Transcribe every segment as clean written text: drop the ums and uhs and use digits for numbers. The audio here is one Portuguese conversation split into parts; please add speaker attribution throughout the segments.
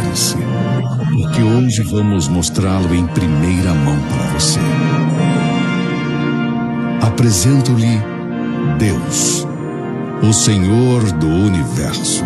Speaker 1: Prepare-se, porque hoje vamos mostrá-lo em primeira mão para você. Apresento-lhe Deus, o Senhor do Universo.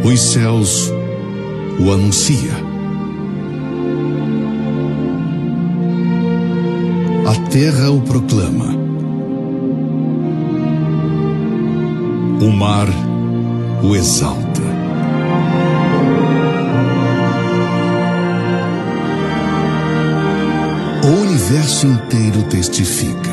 Speaker 1: Os céus o anuncia. A terra o proclama. O mar o exalta. O universo inteiro testifica.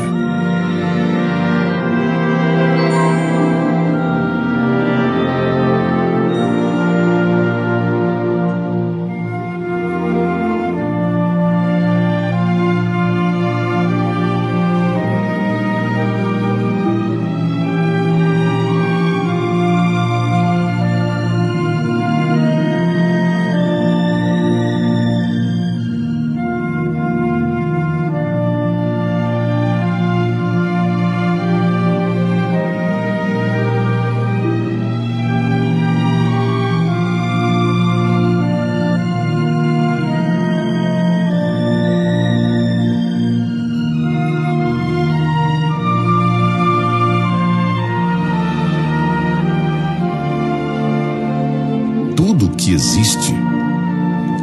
Speaker 1: Tudo que existe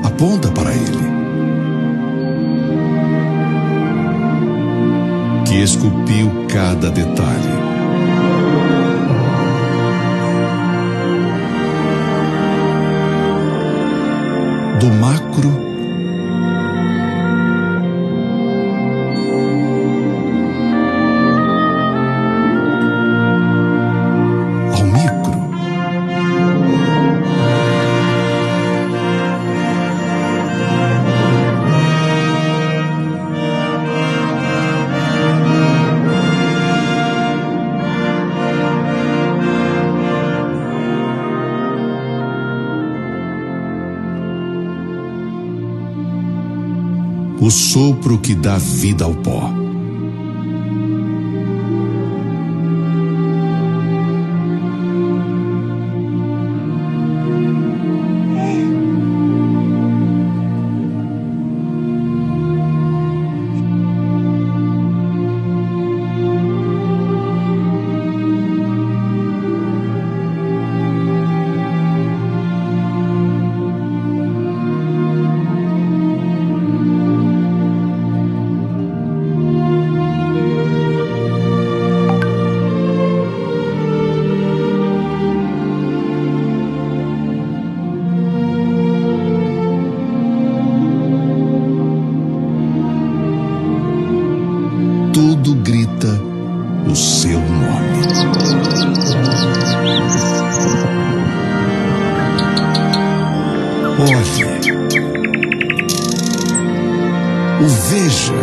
Speaker 1: aponta para Ele, que esculpiu cada detalhe. Do macro ao micro. O sopro que dá vida ao pó. Tudo grita o seu nome. Olhe, o veja.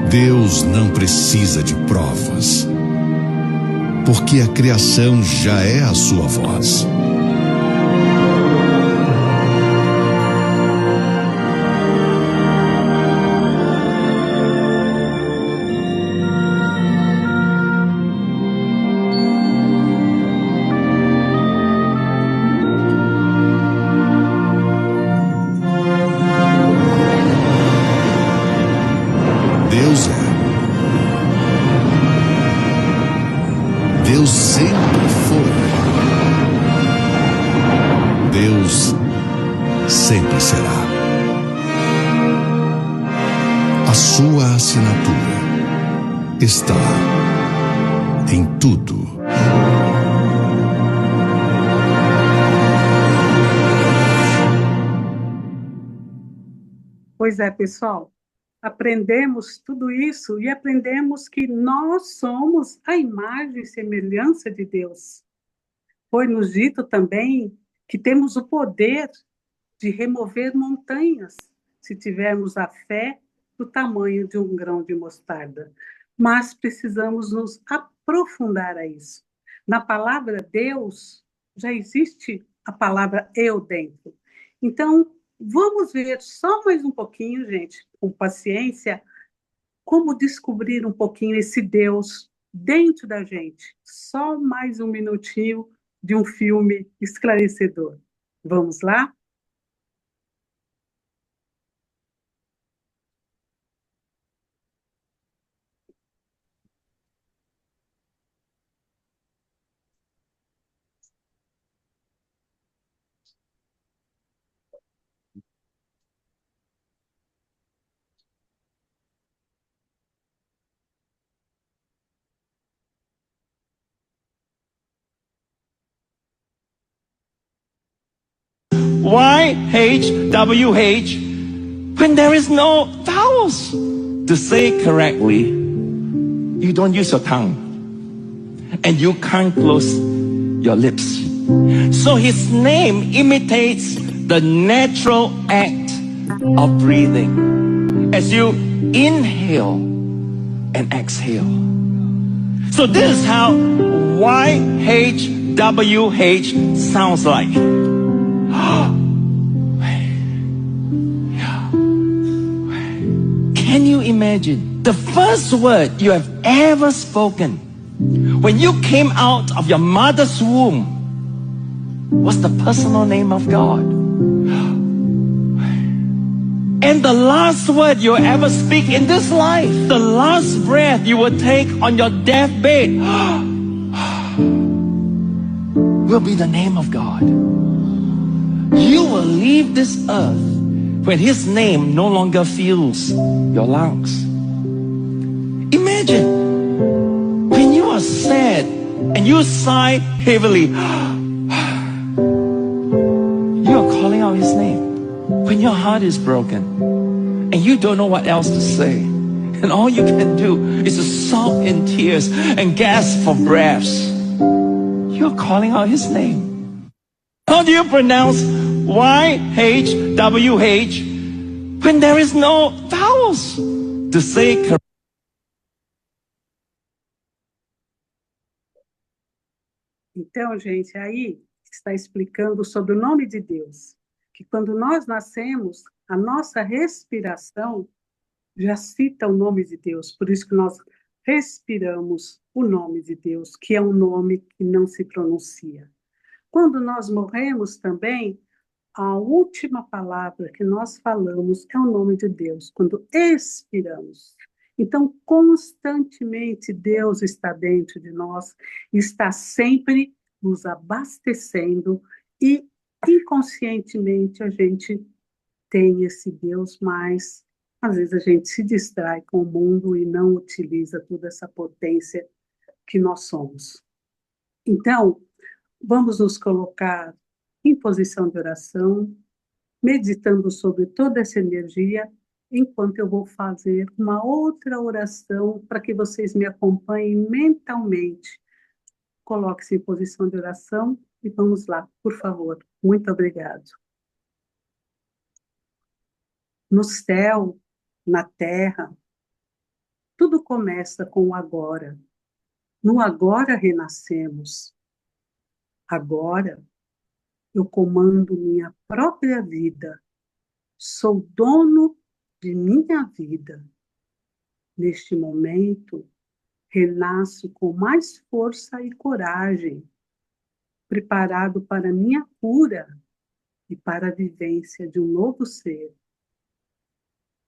Speaker 1: Deus não precisa de provas, porque a criação já é a sua voz. A sua assinatura está em tudo.
Speaker 2: Pois é, pessoal, aprendemos tudo isso e aprendemos que nós somos a imagem e semelhança de Deus. Foi-nos dito também que temos o poder de remover montanhas se tivermos a fé do tamanho de um grão de mostarda. Mas precisamos nos aprofundar a isso. Na palavra Deus já existe a palavra eu dentro. Então, vamos ver só mais um pouquinho, gente, com paciência, como descobrir um pouquinho esse Deus dentro da gente. Só mais um minutinho de um filme esclarecedor. Vamos lá?
Speaker 3: YHWH when there is no vowels. To say correctly, you don't use your tongue and you can't close your lips. So his name imitates the natural act of breathing as you inhale and exhale. So this is how YHWH sounds like. Can you imagine the first word you have ever spoken when you came out of your mother's womb was the personal name of God? And the last word you ever speak in this life, the last breath you will take on your deathbed will be the name of God. You will leave this earth when his name no longer fills your lungs. Imagine when you are sad and you sigh heavily, you are calling out his name. When your heart is broken and you don't know what else to say, and all you can do is to sob in tears and gasp for breaths, you're calling out his name. How do you pronounce YHWH when there is no vowels? To say correct.
Speaker 2: Então, gente, aí está explicando sobre o nome de Deus, que quando nós nascemos, a nossa respiração já cita o nome de Deus, por isso que nós respiramos o nome de Deus, que é um nome que não se pronuncia. Quando nós morremos também, a última palavra que nós falamos é o nome de Deus, quando expiramos. Então, constantemente, Deus está dentro de nós, está sempre nos abastecendo e, inconscientemente, a gente tem esse Deus, mas às vezes a gente se distrai com o mundo e não utiliza toda essa potência que nós somos. Então, vamos nos colocar em posição de oração, meditando sobre toda essa energia, enquanto eu vou fazer uma outra oração para que vocês me acompanhem mentalmente. Coloque-se em posição de oração e vamos lá, por favor. Muito obrigado. No céu, na terra, tudo começa com o agora. No agora renascemos. Agora eu comando minha própria vida. Sou dono de minha vida. Neste momento, renasço com mais força e coragem, preparado para minha cura e para a vivência de um novo ser.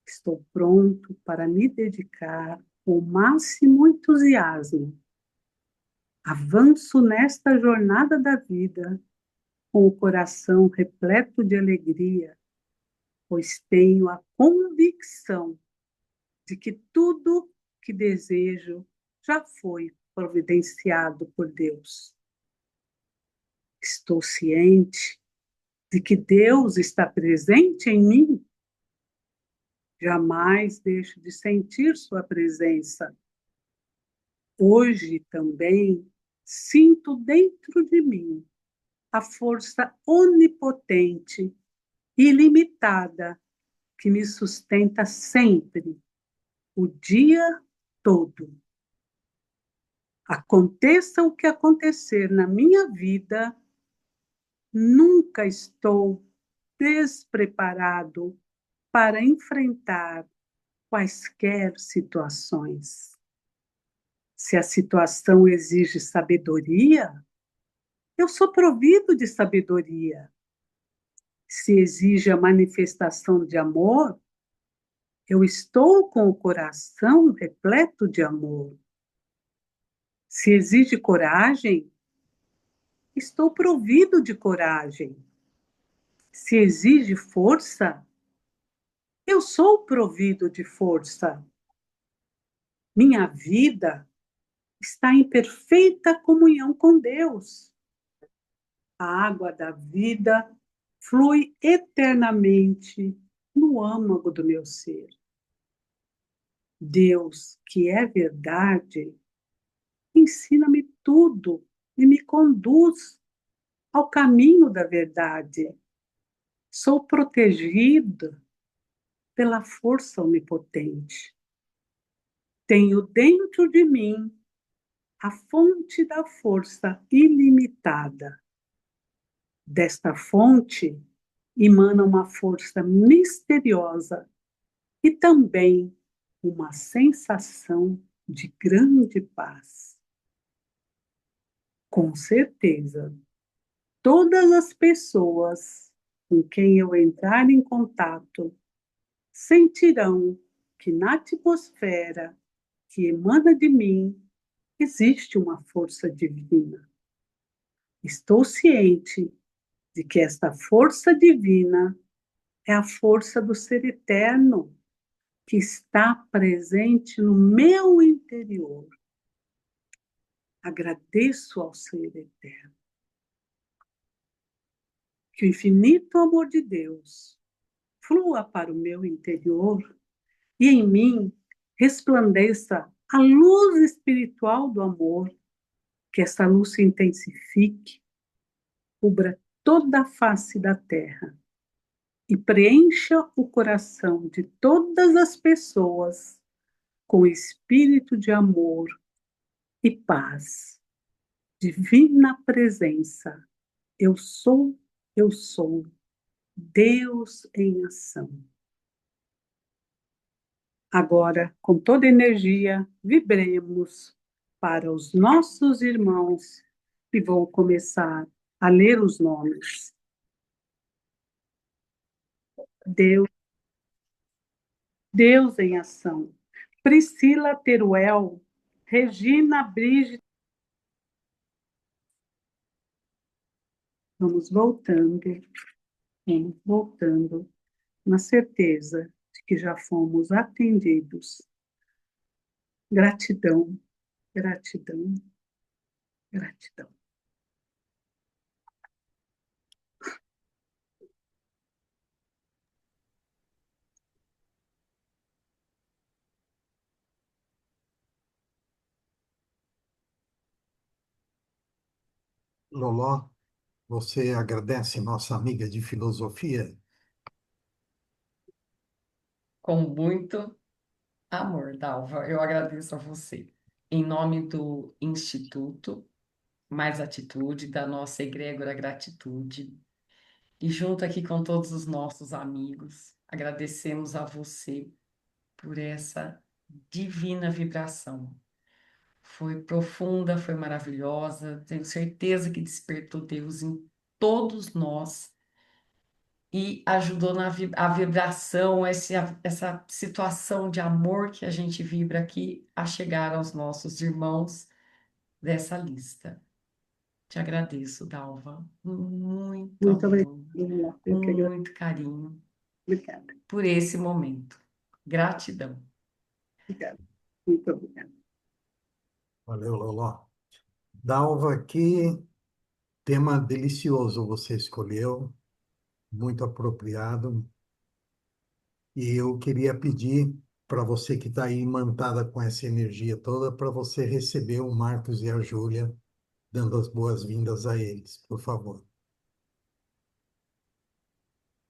Speaker 2: Estou pronto para me dedicar com o máximo entusiasmo. Avanço nesta jornada da vida com o coração repleto de alegria, pois tenho a convicção de que tudo que desejo já foi providenciado por Deus. Estou ciente de que Deus está presente em mim. Jamais deixo de sentir sua presença. Hoje também sinto dentro de mim a força onipotente e ilimitada que me sustenta sempre, o dia todo. Aconteça o que acontecer na minha vida, nunca estou despreparado para enfrentar quaisquer situações. Se a situação exige sabedoria, eu sou provido de sabedoria. Se exige a manifestação de amor, eu estou com o coração repleto de amor. Se exige coragem, estou provido de coragem. Se exige força, eu sou provido de força. Minha vida está em perfeita comunhão com Deus. A água da vida flui eternamente no âmago do meu ser. Deus, que é verdade, ensina-me tudo e me conduz ao caminho da verdade. Sou protegida pela força onipotente. Tenho dentro de mim a fonte da força ilimitada. Desta fonte emana uma força misteriosa e também uma sensação de grande paz. Com certeza, todas as pessoas com quem eu entrar em contato sentirão que na atmosfera que emana de mim existe uma força divina. Estou ciente de que esta força divina é a força do ser eterno que está presente no meu interior. Agradeço ao ser eterno. Que o infinito amor de Deus flua para o meu interior e em mim resplandeça a luz espiritual do amor, que essa luz se intensifique, cubra toda a face da terra e preencha o coração de todas as pessoas com espírito de amor e paz. Divina presença, eu sou Deus em ação. Agora, com toda energia, vibremos para os nossos irmãos que vão começar a ler os nomes. Deus, Deus em ação. Priscila Teruel, Regina Brígida. Vamos voltando, na certeza de que já fomos atendidos. Gratidão, gratidão, gratidão.
Speaker 4: Loló, você agradece nossa amiga de filosofia?
Speaker 5: Com muito amor, Dalva. Eu agradeço a você. Em nome do Instituto Mais Atitude, da nossa egrégora Gratitude, e junto aqui com todos os nossos amigos, agradecemos a você por essa divina vibração. Foi profunda, foi maravilhosa, tenho certeza que despertou Deus em todos nós e ajudou a vibração, essa situação de amor que a gente vibra aqui, a chegar aos nossos irmãos dessa lista. Te agradeço, Dalva. Muito
Speaker 2: Muito
Speaker 5: amor,
Speaker 2: obrigada. Eu
Speaker 5: com
Speaker 2: que agradeço.
Speaker 5: muito carinho
Speaker 2: Obrigada.
Speaker 5: por esse momento. Gratidão.
Speaker 2: Obrigada. Muito obrigada.
Speaker 4: Valeu, Loló. Dalva, que tema delicioso você escolheu, muito apropriado. E eu queria pedir para você que está aí imantada com essa energia toda, para você receber o Marcos e a Júlia, dando as boas-vindas a eles, por favor.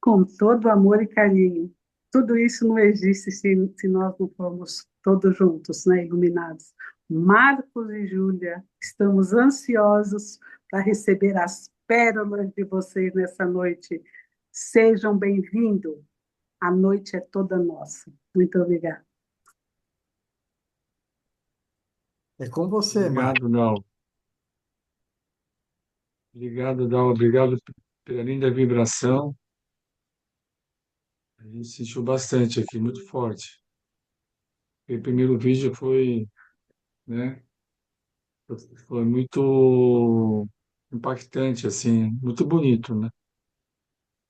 Speaker 2: Com todo amor e carinho. Tudo isso não existe se nós não formos todos juntos, né, iluminados. Marcos e Júlia, estamos ansiosos para receber as pérolas de vocês nessa noite. Sejam bem-vindos. A noite é toda nossa. Muito obrigada.
Speaker 4: É com você, Marcos.
Speaker 6: Obrigado, Dal. Obrigado, Dal. Obrigado pela linda vibração. A gente sentiu bastante aqui, muito forte. O primeiro vídeo foi, né, foi muito impactante, assim, muito bonito, né?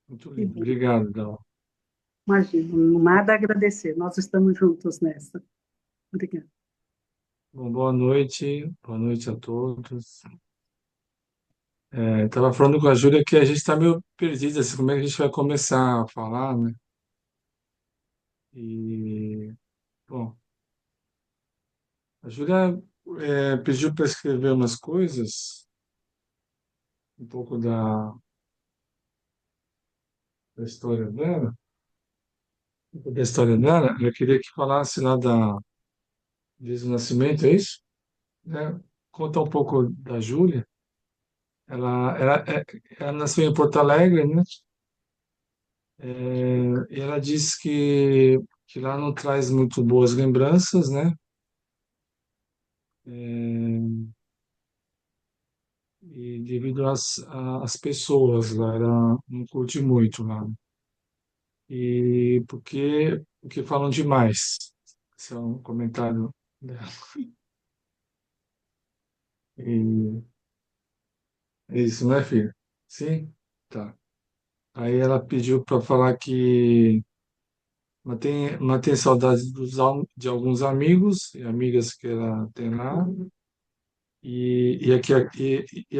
Speaker 6: Muito
Speaker 2: Que
Speaker 6: lindo.
Speaker 2: bom.
Speaker 6: Obrigado, Dal.
Speaker 2: Imagina, nada a agradecer. Nós estamos juntos nessa. Obrigada.
Speaker 6: Bom, boa noite a todos. Estava falando com a Júlia que a gente está meio perdido, assim, como é que a gente vai começar a falar, né? E, bom, a Júlia pediu para escrever umas coisas, um pouco da história dela, Ela queria que falasse lá desde o nascimento, é isso? Né? Conta um pouco da Júlia. Ela nasceu em Porto Alegre, né? E ela disse que lá não traz muito boas lembranças, né? É, e devido às pessoas lá, ela não curte muito lá. E porque falam demais. Esse é um comentário dela. E é isso, né, filha? Sim? Tá. Aí ela pediu para falar que mantém saudade de alguns amigos e amigas que ela tem lá. E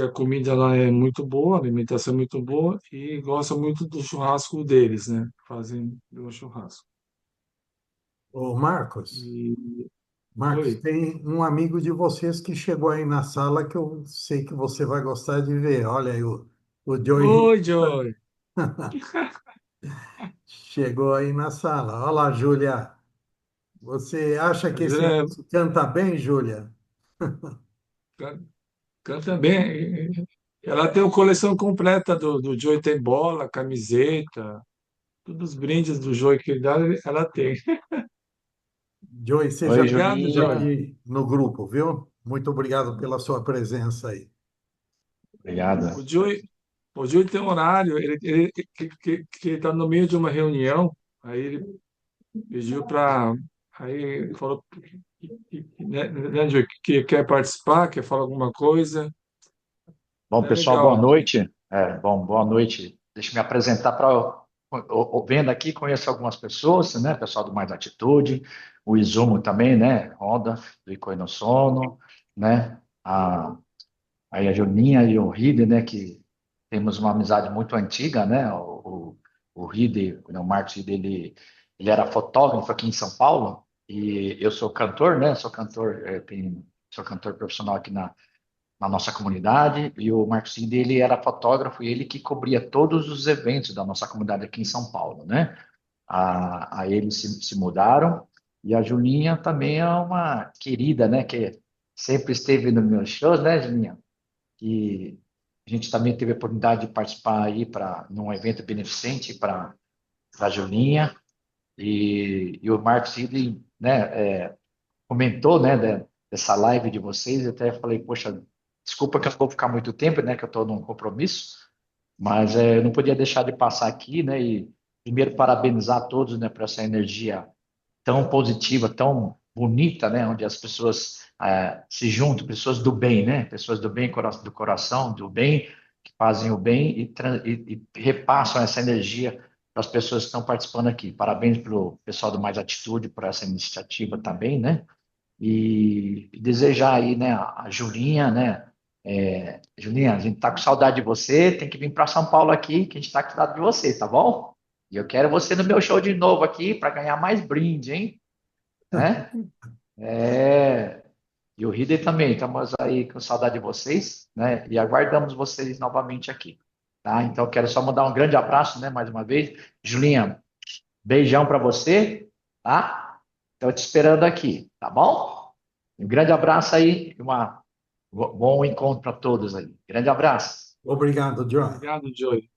Speaker 6: a comida lá é muito boa, a alimentação é muito boa e gosta muito do churrasco deles, né? Fazem um churrasco.
Speaker 4: Ô, Marcos,
Speaker 6: E,
Speaker 4: Marcos,
Speaker 6: oi.
Speaker 4: tem um amigo de vocês que chegou aí na sala que eu sei que você vai gostar de ver. Olha aí, o Joey
Speaker 6: Oi, Joy.
Speaker 4: chegou aí na sala. Olha lá, Júlia. Você acha
Speaker 6: A
Speaker 4: que esse
Speaker 6: Júlia
Speaker 4: moço canta bem, Júlia?
Speaker 6: can- canta bem. Ela tem a coleção completa do Joy, tem bola, camiseta, todos os brindes do Joy que ele dá, ela tem.
Speaker 4: Joey, seja
Speaker 7: Oi,
Speaker 6: Obrigado,
Speaker 4: bem-vindo
Speaker 6: Joy.
Speaker 7: Julinha.
Speaker 4: aqui no grupo, viu? Muito obrigado pela sua presença aí.
Speaker 6: O
Speaker 7: Obrigado.
Speaker 6: Joy, o Joy tem um horário, que está no meio de uma reunião, aí ele pediu para. Aí ele falou, né, Joy, que quer participar, quer falar alguma coisa.
Speaker 7: Bom,
Speaker 6: É
Speaker 7: pessoal, boa
Speaker 6: legal.
Speaker 7: noite. Boa noite. Deixa eu me apresentar para vendo aqui, conheço algumas pessoas, né? Pessoal do Mais Atitude, o Izumo também, né? Roda, do Icoi no Sono, né? Aí a Julinha e o Ride, né? Que temos uma amizade muito antiga, né? O Ride, o Marcos Ride, ele era fotógrafo aqui em São Paulo e eu sou cantor, né? Sou cantor, sou cantor profissional aqui na nossa comunidade, e o Marcos Cid, ele era fotógrafo e ele que cobria todos os eventos da nossa comunidade aqui em São Paulo, né? Aí eles se mudaram, e a Julinha também é uma querida, né? Que sempre esteve nos meus shows, né, Julinha? E a gente também teve a oportunidade de participar aí num evento beneficente para a Julinha, e o Marcos Cid, né, comentou, né, dessa live de vocês, eu até falei, poxa, desculpa que eu não vou ficar muito tempo, né, que eu estou num compromisso, mas eu não podia deixar de passar aqui, né, e primeiro parabenizar a todos, né, por essa energia tão positiva, tão bonita, né, onde as pessoas se juntam, pessoas do bem, né, pessoas do bem, do coração, do bem, que fazem o bem e repassam essa energia para as pessoas que estão participando aqui. Parabéns para o pessoal do Mais Atitude por essa iniciativa também, né? E desejar aí, né, a Julinha, né? Julinha, a gente tá com saudade de você, tem que vir para São Paulo aqui, que a gente tá com saudade de você, tá bom? E eu quero você no meu show de novo aqui para ganhar mais brinde, hein? Né? É, e o Ridley também, estamos aí com saudade de vocês, né? E aguardamos vocês novamente aqui, tá? Então, quero só mandar um grande abraço, né? Mais uma vez. Julinha, beijão para você, tá? Estou te esperando aqui, tá bom? Um grande abraço aí e bom encontro para todos aí. Grande abraço.
Speaker 4: Obrigado, John.
Speaker 6: Obrigado, Joey.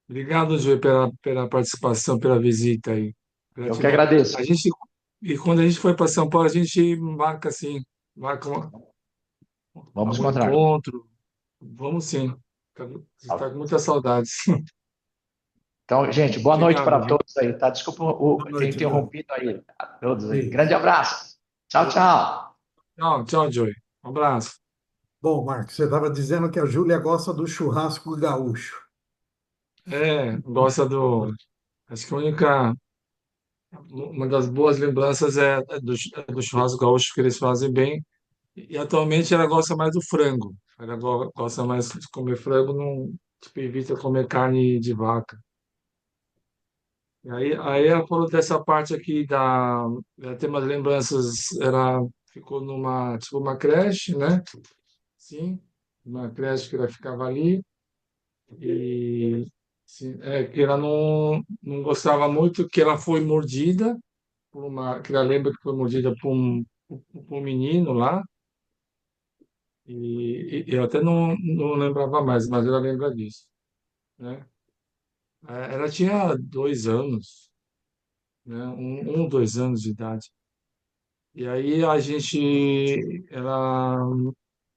Speaker 6: Obrigado, Joey, pela participação, pela visita aí.
Speaker 7: Eu que
Speaker 6: Gratidão.
Speaker 7: agradeço.
Speaker 6: E quando a gente for para São Paulo, a gente marca assim, marca
Speaker 7: Vamos
Speaker 6: algum
Speaker 7: encontrar.
Speaker 6: encontro. Vamos sim. Está com muitas saudades.
Speaker 7: Então, gente, boa noite
Speaker 6: Obrigado,
Speaker 7: para
Speaker 6: viu?
Speaker 7: todos aí, tá? Desculpa
Speaker 4: Boa
Speaker 7: ter
Speaker 4: noite, John.
Speaker 7: interrompido aí a todos aí.
Speaker 4: Isso.
Speaker 7: Grande abraço. Tchau, tchau.
Speaker 6: Tchau, tchau, Joey. Um abraço.
Speaker 4: Bom, Marcos, você estava dizendo que a Júlia gosta do churrasco gaúcho.
Speaker 6: Gosta do. Acho que a única. Uma das boas lembranças é do churrasco gaúcho que eles fazem bem. E atualmente ela gosta mais do frango. Ela gosta mais de comer frango, não, tipo, evita comer carne de vaca. E aí ela falou dessa parte aqui ela tem umas lembranças, ela ficou tipo, uma creche, né? Sim, uma creche que ela ficava ali. E sim, que ela não gostava muito, que ela foi mordida que ela lembra que foi mordida por um menino lá. E eu até não lembrava mais, mas ela lembra disso, né? Ela tinha 2 anos, né? 2 anos de idade. E aí ela,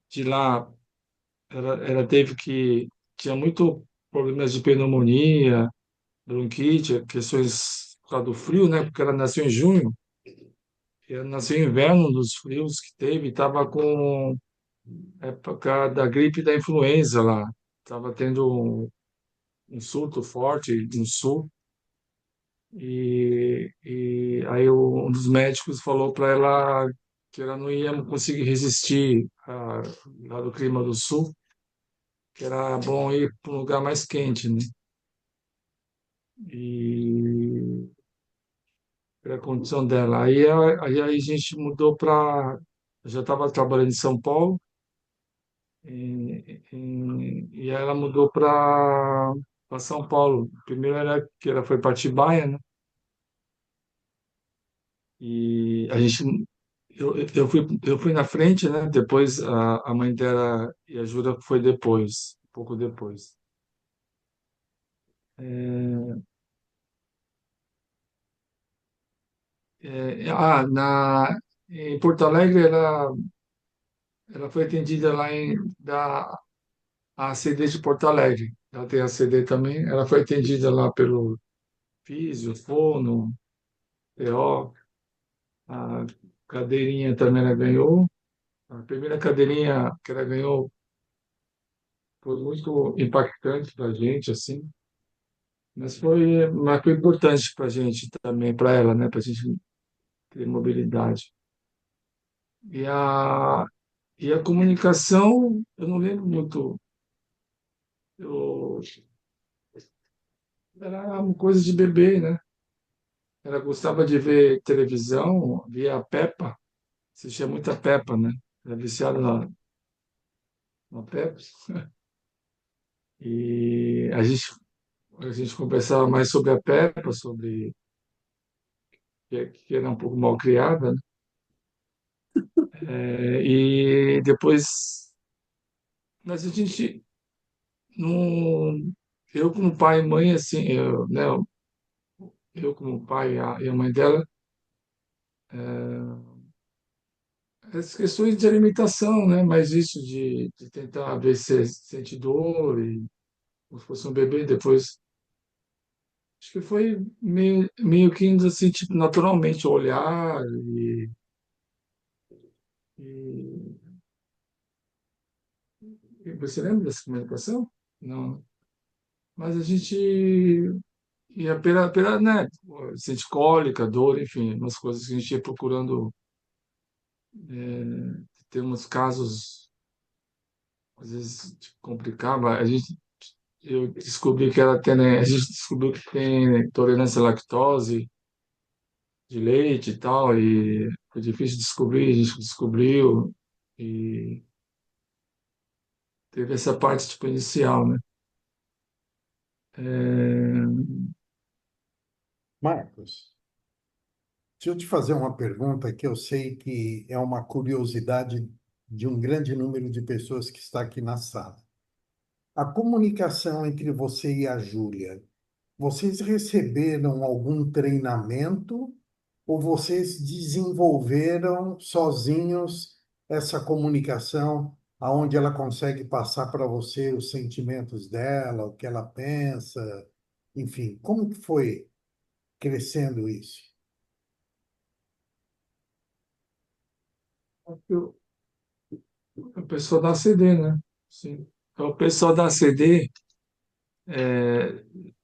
Speaker 6: de lá, ela tinha muito problemas de pneumonia, bronquite, questões por causa do frio, né? Porque ela nasceu em junho, e ela nasceu em inverno, dos frios que teve, estava com época da gripe da influenza lá. Estava tendo um surto forte no sul. E aí um dos médicos falou para ela que ela não ia conseguir resistir lá do clima do sul, que era bom ir para um lugar mais quente, né? E era a condição dela. Aí a gente mudou para. Eu já estava trabalhando em São Paulo, e ela mudou para São Paulo. Primeiro era que ela foi para Atibaia, né? E eu fui na frente, né? Depois a mãe dela e a Jura foi depois, um pouco depois. É, em Porto Alegre ela foi atendida lá da ACD de Porto Alegre. Ela tem ACD também. Ela foi atendida lá pelo físio, fono, PO. A cadeirinha também ela ganhou. A primeira cadeirinha que ela ganhou foi muito impactante para a gente, assim. Mas foi importante para a gente também, para ela, né? Para a gente ter mobilidade. E a, e a comunicação, eu não lembro muito. Eu, era uma coisa de bebê, né? Ela gostava de ver televisão, via a Peppa, assistia muita Peppa, né? Era viciada na Peppa. E a gente conversava mais sobre a Peppa, sobre que era um pouco mal criada, né? E depois, mas a gente não, eu como pai e mãe, assim, né, eu como pai e a mãe dela, as questões de alimentação, né, mas isso de tentar ver se sente dor e como se fosse um bebê, depois, acho que foi meio que indo assim, tipo, naturalmente olhar e, e você lembra dessa comunicação? Não, né? mas a gente ia né, sente cólica, dor, enfim, umas coisas que a gente ia procurando. Tem uns casos, às vezes, complicava. Eu descobri que a gente descobriu que tem intolerância à lactose de leite e tal, e foi difícil descobrir, a gente descobriu, e teve essa parte, tipo, inicial, né? É,
Speaker 4: Marcos, deixa eu te fazer uma pergunta que eu sei que é uma curiosidade de um grande número de pessoas que está aqui na sala. A comunicação entre você e a Júlia, vocês receberam algum treinamento ou vocês desenvolveram sozinhos essa comunicação, aonde ela consegue passar para você os sentimentos dela, o que ela pensa, enfim, como que foi crescendo isso?
Speaker 6: o pessoal da CD, né? Sim. Então, o pessoal da CD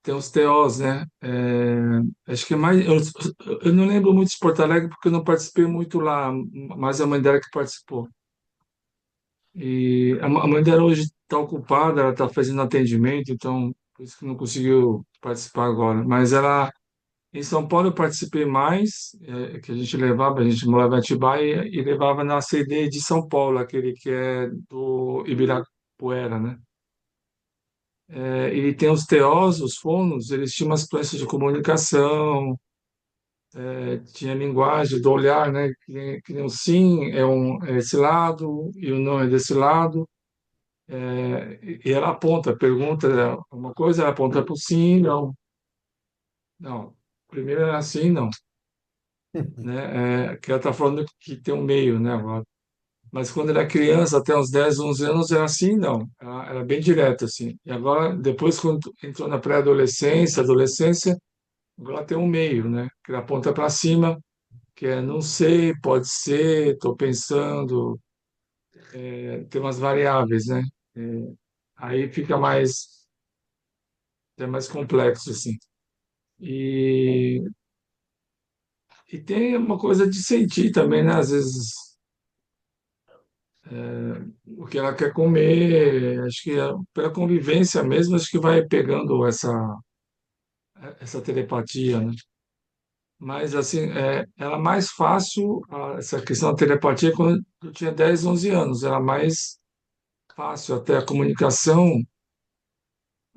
Speaker 6: tem os TOs, né? Acho que é mais. Eu não lembro muito de Porto Alegre porque eu não participei muito lá, mas a mãe dela que participou. E a mãe dela hoje está ocupada, ela está fazendo atendimento, então por isso que não conseguiu participar agora. Mas ela, em São Paulo, eu participei mais, que a gente morava em Atibaia e levava na CD de São Paulo, aquele que é do Ibirapuera, né? E tem os TOs, os fonos, eles tinham umas planchas de comunicação, tinha linguagem do olhar, né? Que nem o sim é esse lado e o não é desse lado. E ela aponta, pergunta uma coisa, ela aponta para o sim, não. Não. Primeiro era assim, não. Né? Que ela está falando que tem um meio, né? Agora. Mas quando era criança, até uns 10 11 anos, era assim, não. Ela era bem direta, assim. E agora, depois, quando entrou na pré-adolescência, adolescência, agora tem um meio, né? Que ela aponta para cima, que é não sei, pode ser, estou pensando, tem umas variáveis, né? É, aí fica mais complexo, assim. E, e tem uma coisa de sentir também, né? Às vezes, o que ela quer comer, acho que pela convivência mesmo, acho que vai pegando essa telepatia, né? Mas, assim, era mais fácil, essa questão da telepatia, quando eu tinha 10 11 anos. Era mais fácil, até a comunicação,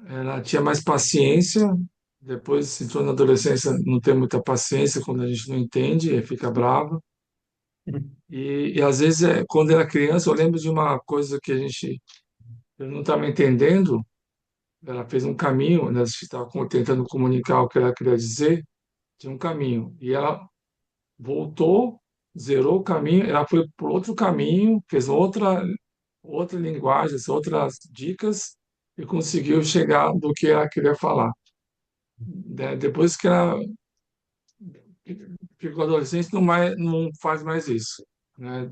Speaker 6: ela tinha mais paciência. Depois, se entrou na adolescência, não tem muita paciência quando a gente não entende, e fica brava. E às vezes, quando era criança, eu lembro de uma coisa que eu não estava entendendo. Ela fez um caminho, né, estava tentando comunicar o que ela queria dizer, de um caminho. E ela voltou, zerou o caminho, ela foi por outro caminho, fez outra linguagem, outras dicas e conseguiu chegar do que ela queria falar. Depois que ela ficou adolescente, não faz mais isso, né?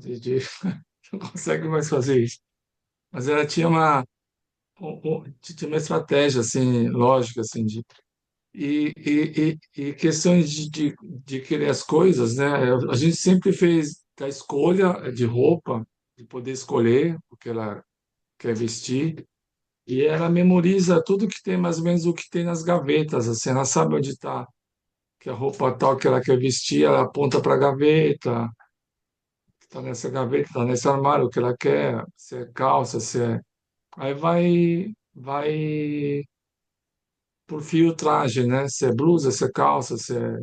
Speaker 6: Não consegue mais fazer isso. Mas ela tinha uma estratégia assim, lógica assim de e questões de querer as coisas, né? A gente sempre fez da escolha de roupa, de poder escolher o que ela quer vestir. E ela memoriza tudo que tem, mais ou menos o que tem nas gavetas, assim, ela sabe onde está, que a roupa tal que ela quer vestir, ela aponta para a gaveta, está nessa gaveta, está nesse armário, o que ela quer, se é calça, se é... Aí vai por filtragem, né? Se é blusa, se é calça, se é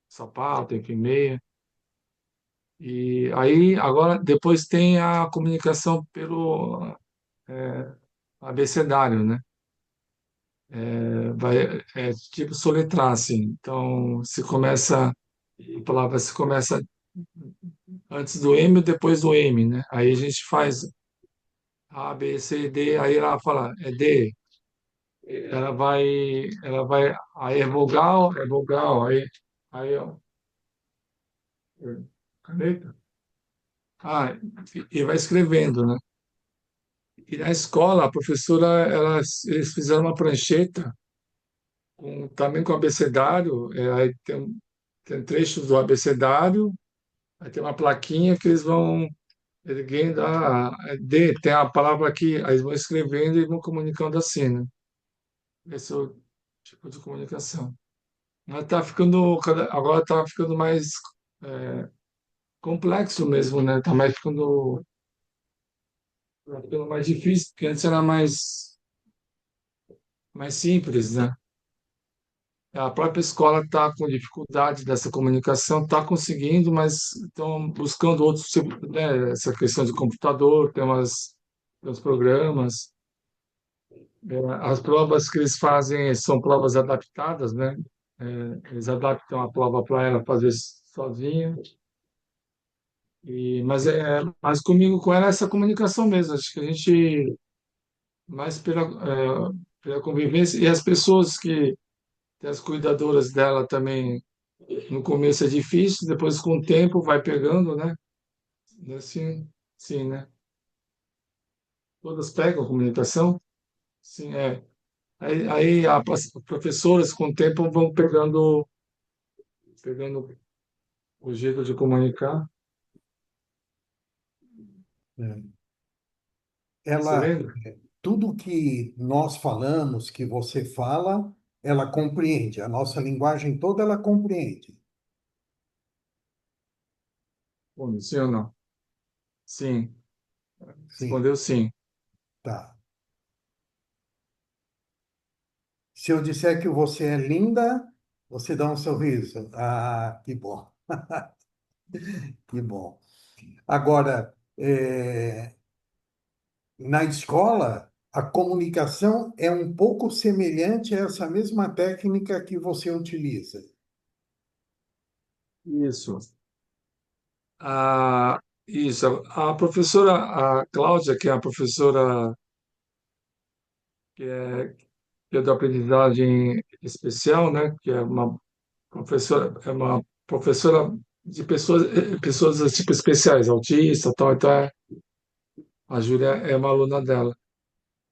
Speaker 6: sapato, enfim, meia. E aí, agora, depois tem a comunicação pelo abecedário, né? Tipo soletrar, assim. Então, a palavra se começa antes do M ou depois do M, né? Aí a gente faz A, B, C, D, aí ela fala, é D. Aí é vogal, ó, caneta. Ah, e vai escrevendo, né? E na escola, a professora, eles fizeram uma prancheta também com abecedário, aí tem trechos do abecedário, aí tem uma plaquinha que eles vão erguendo, tem a palavra aqui, aí eles vão escrevendo e vão comunicando assim, né? Esse é o tipo de comunicação. Mas agora está ficando mais é, complexo mesmo, né? Tá ficando mais difícil, porque antes era mais simples, né? A própria escola está com dificuldade dessa comunicação, está conseguindo, mas estão buscando outros tipos, né? Essa questão de computador, tem uns programas. As provas que eles fazem são provas adaptadas, né? Eles adaptam a prova para ela fazer sozinha. Mas comigo, com ela, é essa comunicação mesmo. Acho que a gente, mais pela convivência, e as pessoas que, as cuidadoras dela também, no começo é difícil, depois com o tempo vai pegando, né? Assim, sim, né? Todas pegam a comunicação, sim, é. Aí as professoras com o tempo vão pegando o jeito de comunicar.
Speaker 4: É.
Speaker 6: Você
Speaker 4: Ela,
Speaker 6: lembra?
Speaker 4: tudo que nós falamos, que você fala, ela compreende. A nossa linguagem toda ela compreende.
Speaker 6: Bom, sim ou não? Sim.
Speaker 4: Sim,
Speaker 6: Respondeu sim.
Speaker 4: tá. Se eu disser que você é linda, você dá um sorriso. Ah, que bom, que bom. Agora, na escola, a comunicação é um pouco semelhante a essa mesma técnica que você utiliza.
Speaker 6: Isso. A, isso. A professora, a Cláudia, que é a professora que é, que é da aprendizagem especial, né? Que é uma professora de pessoas tipo especiais, autista, tal, então a Júlia é uma aluna dela,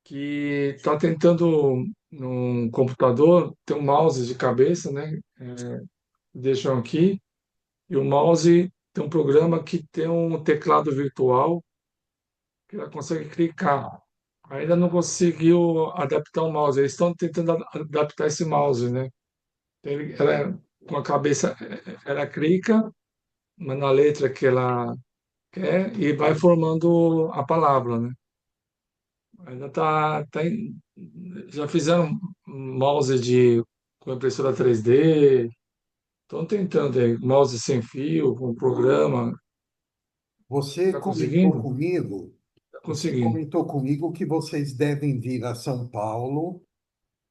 Speaker 6: que está tentando num computador ter um mouse de cabeça, né? Deixam aqui, e o mouse tem um programa que tem um teclado virtual que ela consegue clicar. Ainda não conseguiu adaptar o mouse. Eles estão tentando adaptar esse mouse, né? Com a cabeça, ela clica na letra que ela quer e vai formando a palavra, né? Ainda já fizeram mouse com impressora 3D, estão tentando aí, mouse sem fio, com programa.
Speaker 4: Você
Speaker 6: Está
Speaker 4: comentou
Speaker 6: conseguindo?
Speaker 4: comigo,
Speaker 6: Está
Speaker 4: você
Speaker 6: conseguindo.
Speaker 4: comentou comigo que vocês devem vir a São Paulo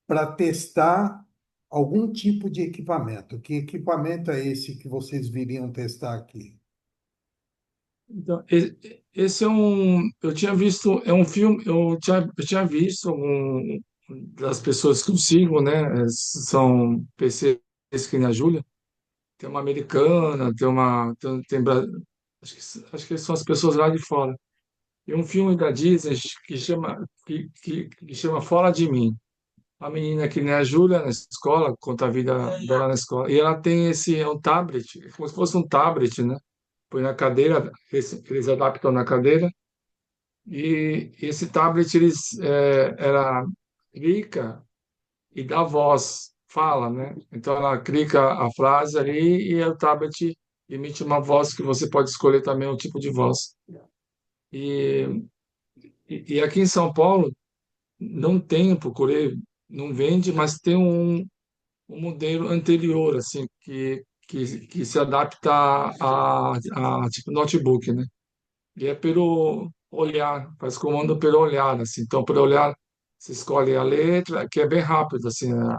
Speaker 4: para testar algum tipo de equipamento. Que equipamento é esse que vocês viriam testar aqui?
Speaker 6: Então, esse eu tinha visto, é um filme, eu tinha visto das pessoas que eu sigo, né? São PCs que nem a Júlia. Tem uma americana, acho que são as pessoas lá de fora. E um filme da Disney que chama Fora de Mim. A menina que nem a Júlia na escola, conta a vida dela na escola. E ela tem é um tablet, como se fosse um tablet, né? Põe na cadeira, eles adaptam na cadeira. E esse tablet, ela clica e dá voz, fala, né? Então ela clica a frase ali e o tablet emite uma voz que você pode escolher também o tipo de voz. E, e aqui em São Paulo não tem, procurei, não vende, mas tem um modelo anterior, assim, que se adapta a tipo notebook, né? E é pelo olhar, faz comando pelo olhar, assim. Então, pelo olhar, você escolhe a letra, que é bem rápido, assim, né?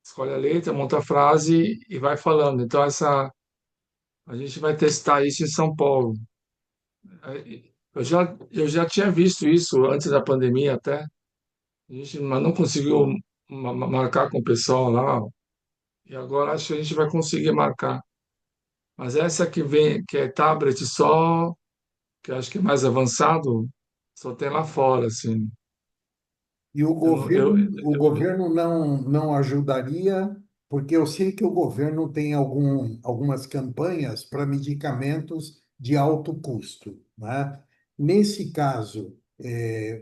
Speaker 6: Escolhe a letra, monta a frase e vai falando. Então, a gente vai testar isso em São Paulo. Eu já tinha visto isso antes da pandemia até, mas não conseguiu marcar com o pessoal lá. E agora acho que a gente vai conseguir marcar. Mas essa que vem, que é tablet só, que eu acho que é mais avançado, Só tem lá fora, assim.
Speaker 4: E o
Speaker 6: Eu, não- eu,
Speaker 4: governo, o
Speaker 6: eu,
Speaker 4: governo não ajudaria, porque eu sei que o governo tem algumas campanhas para medicamentos de alto custo, né? Nesse caso,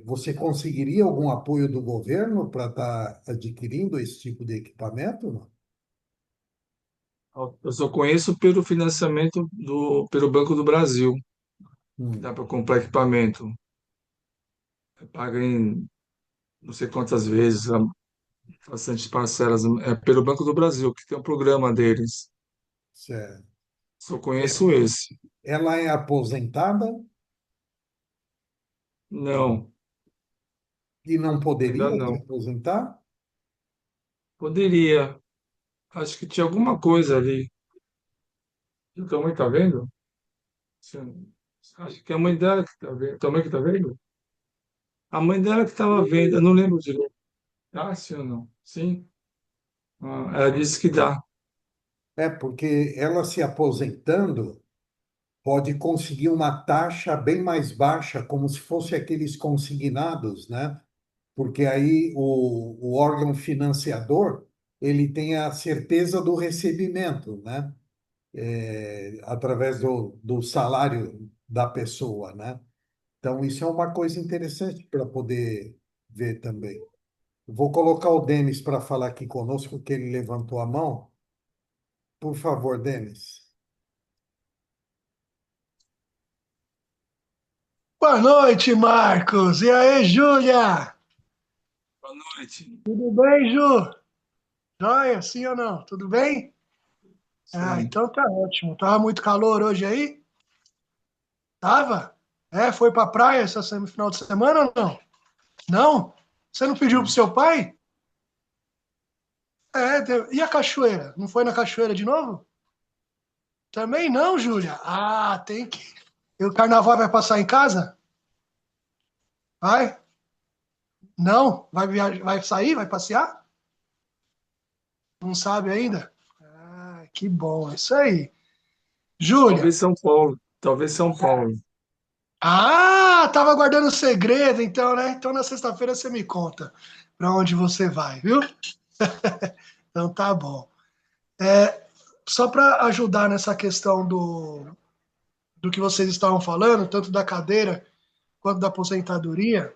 Speaker 4: você conseguiria algum apoio do governo para estar adquirindo esse tipo de equipamento? Não?
Speaker 6: eu só conheço pelo financiamento pelo Banco do Brasil, que
Speaker 4: Hum,
Speaker 6: dá para comprar equipamento. Paga em não sei quantas vezes, bastante parcelas. É pelo Banco do Brasil, que tem um programa deles.
Speaker 4: certo.
Speaker 6: Só
Speaker 4: É,
Speaker 6: conheço esse.
Speaker 4: ela é aposentada
Speaker 6: Não,
Speaker 4: e não
Speaker 6: ainda
Speaker 4: poderia se
Speaker 6: não.
Speaker 4: aposentar?
Speaker 6: Poderia. Acho que tinha alguma coisa ali. E tua mãe tá vendo? Sim. Acho que é a mãe dela que tá vendo. Tua mãe que tá vendo? A mãe dela que estava vendo. Eu não lembro direito. Ah, sim ou não? Sim. Ah, ela disse que dá.
Speaker 4: É, porque ela se aposentando pode conseguir uma taxa bem mais baixa, como se fosse aqueles consignados, né? Porque aí o órgão financiador ele tem a certeza do recebimento, né? Através do salário da pessoa, né? Então, isso é uma coisa interessante para poder ver também. Vou colocar o Denis para falar aqui conosco, que ele levantou a mão. Por favor, Denis.
Speaker 8: Boa noite, Marcos. E aí, Júlia?
Speaker 6: Boa noite.
Speaker 8: Tudo bem, Ju? Joia, sim ou não? Tudo bem? Ah,
Speaker 6: Sim.
Speaker 8: então tá ótimo. Tava muito calor hoje aí? Tava? É, foi pra praia essa final de semana ou não? Não? Você não pediu pro seu pai? É, e a cachoeira? Não foi na cachoeira de novo? Também não, Júlia. Ah, tem que. E o carnaval vai passar em casa? Vai? Não? Vai viajar, vai sair? Vai passear? Não sabe ainda? Ah, que bom, é isso aí. Júlia,
Speaker 6: Talvez São Paulo. Talvez São Paulo.
Speaker 8: ah, tava guardando segredo, então, né? Então na sexta-feira você me conta para onde você vai, viu? Então tá bom. Só para ajudar nessa questão do que vocês estavam falando, tanto da cadeira quanto da aposentadoria,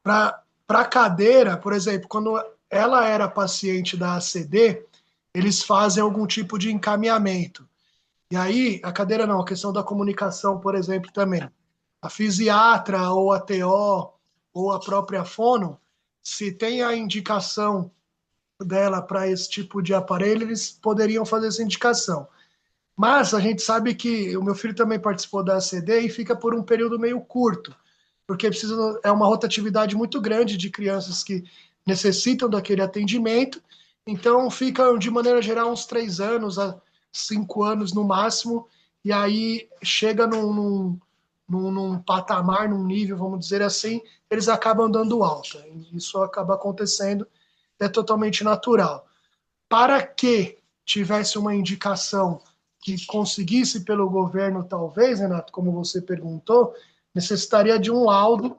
Speaker 8: para a cadeira, por exemplo, quando ela era paciente da ACD, eles fazem algum tipo de encaminhamento. E aí, a cadeira não, a questão da comunicação, por exemplo, também. A fisiatra ou a TO ou a própria fono, se tem a indicação dela para esse tipo de aparelho, eles poderiam fazer essa indicação. Mas a gente sabe que o meu filho também participou da ACD e fica por um período meio curto, porque precisa, é uma rotatividade muito grande de crianças que necessitam daquele atendimento, então ficam, de maneira geral, uns 3 anos a 5 anos no máximo, e aí chega num patamar, num nível, vamos dizer assim, eles acabam dando alta. Isso acaba acontecendo, é totalmente natural. Para que tivesse uma indicação que conseguisse pelo governo, talvez, Renato, como você perguntou, necessitaria de um laudo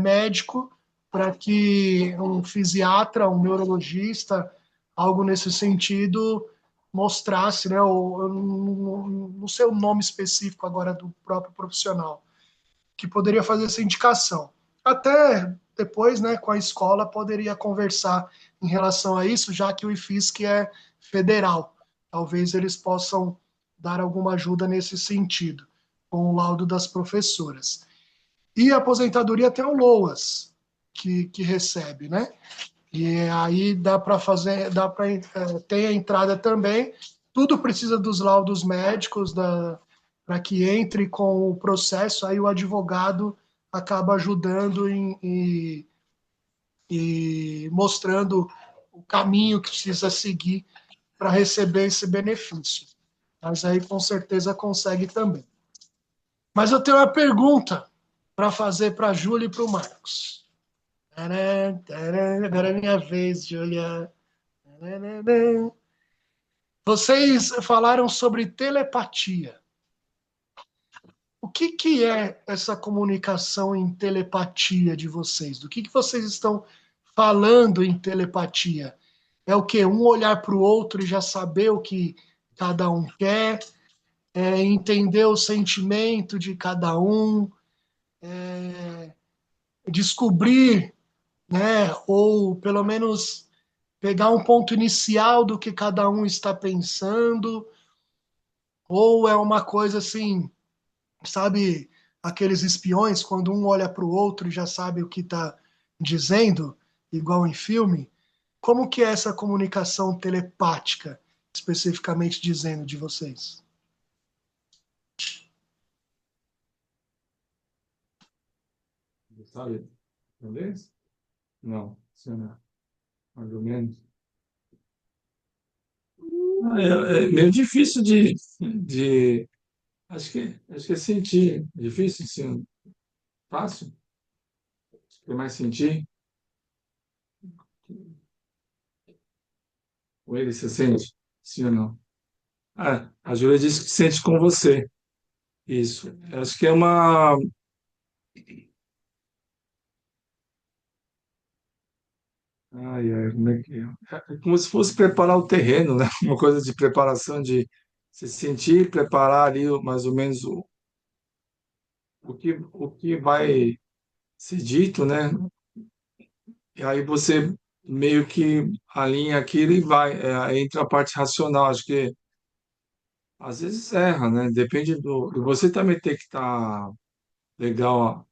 Speaker 8: médico para que um fisiatra, um neurologista, algo nesse sentido, mostrasse, né, eu não sei o nome específico agora do próprio profissional, que poderia fazer essa indicação. Até depois, né, com a escola, poderia conversar em relação a isso, já que o IFISC é federal. Talvez eles possam dar alguma ajuda nesse sentido, com o laudo das professoras. E a aposentadoria tem o LOAS, que recebe, né? E aí dá para fazer, dá para ter a entrada também. Tudo precisa dos laudos médicos para que entre com o processo. Aí o advogado acaba ajudando e mostrando o caminho que precisa seguir para receber esse benefício. Mas aí com certeza consegue também. Mas eu tenho uma pergunta para fazer para a Júlia e para o Marcos. Tcharam, tcharam, agora é minha vez, Júlia. Vocês falaram sobre telepatia. que é essa comunicação em telepatia de vocês? Do que vocês estão falando em telepatia? É o quê? Um olhar para o outro e já saber o que cada um quer, entender o sentimento de cada um, descobrir, né? Ou pelo menos pegar um ponto inicial do que cada um está pensando, ou é uma coisa assim, sabe, aqueles espiões, quando um olha para o outro e já sabe o que está dizendo, igual em filme? Como que é essa comunicação telepática, especificamente dizendo de vocês?
Speaker 6: Sabe? Talvez? Não, sei lá, mais ou menos. É meio difícil de acho que é sentir. Difícil, sim. Fácil. Acho que é mais sentir. Ou ele se sente? Sim ou não? Ah, a Júlia disse que sente com você. Isso. Acho que é uma. Ai, ai, como é que é? É como se fosse preparar o terreno, né? Uma coisa de preparação de se sentir, preparar ali mais ou menos o que vai ser dito, né? E aí você meio que alinha aquilo e vai, aí entra a parte racional. Acho que às vezes erra, né? Depende do. E você também tem que estar legal, ó,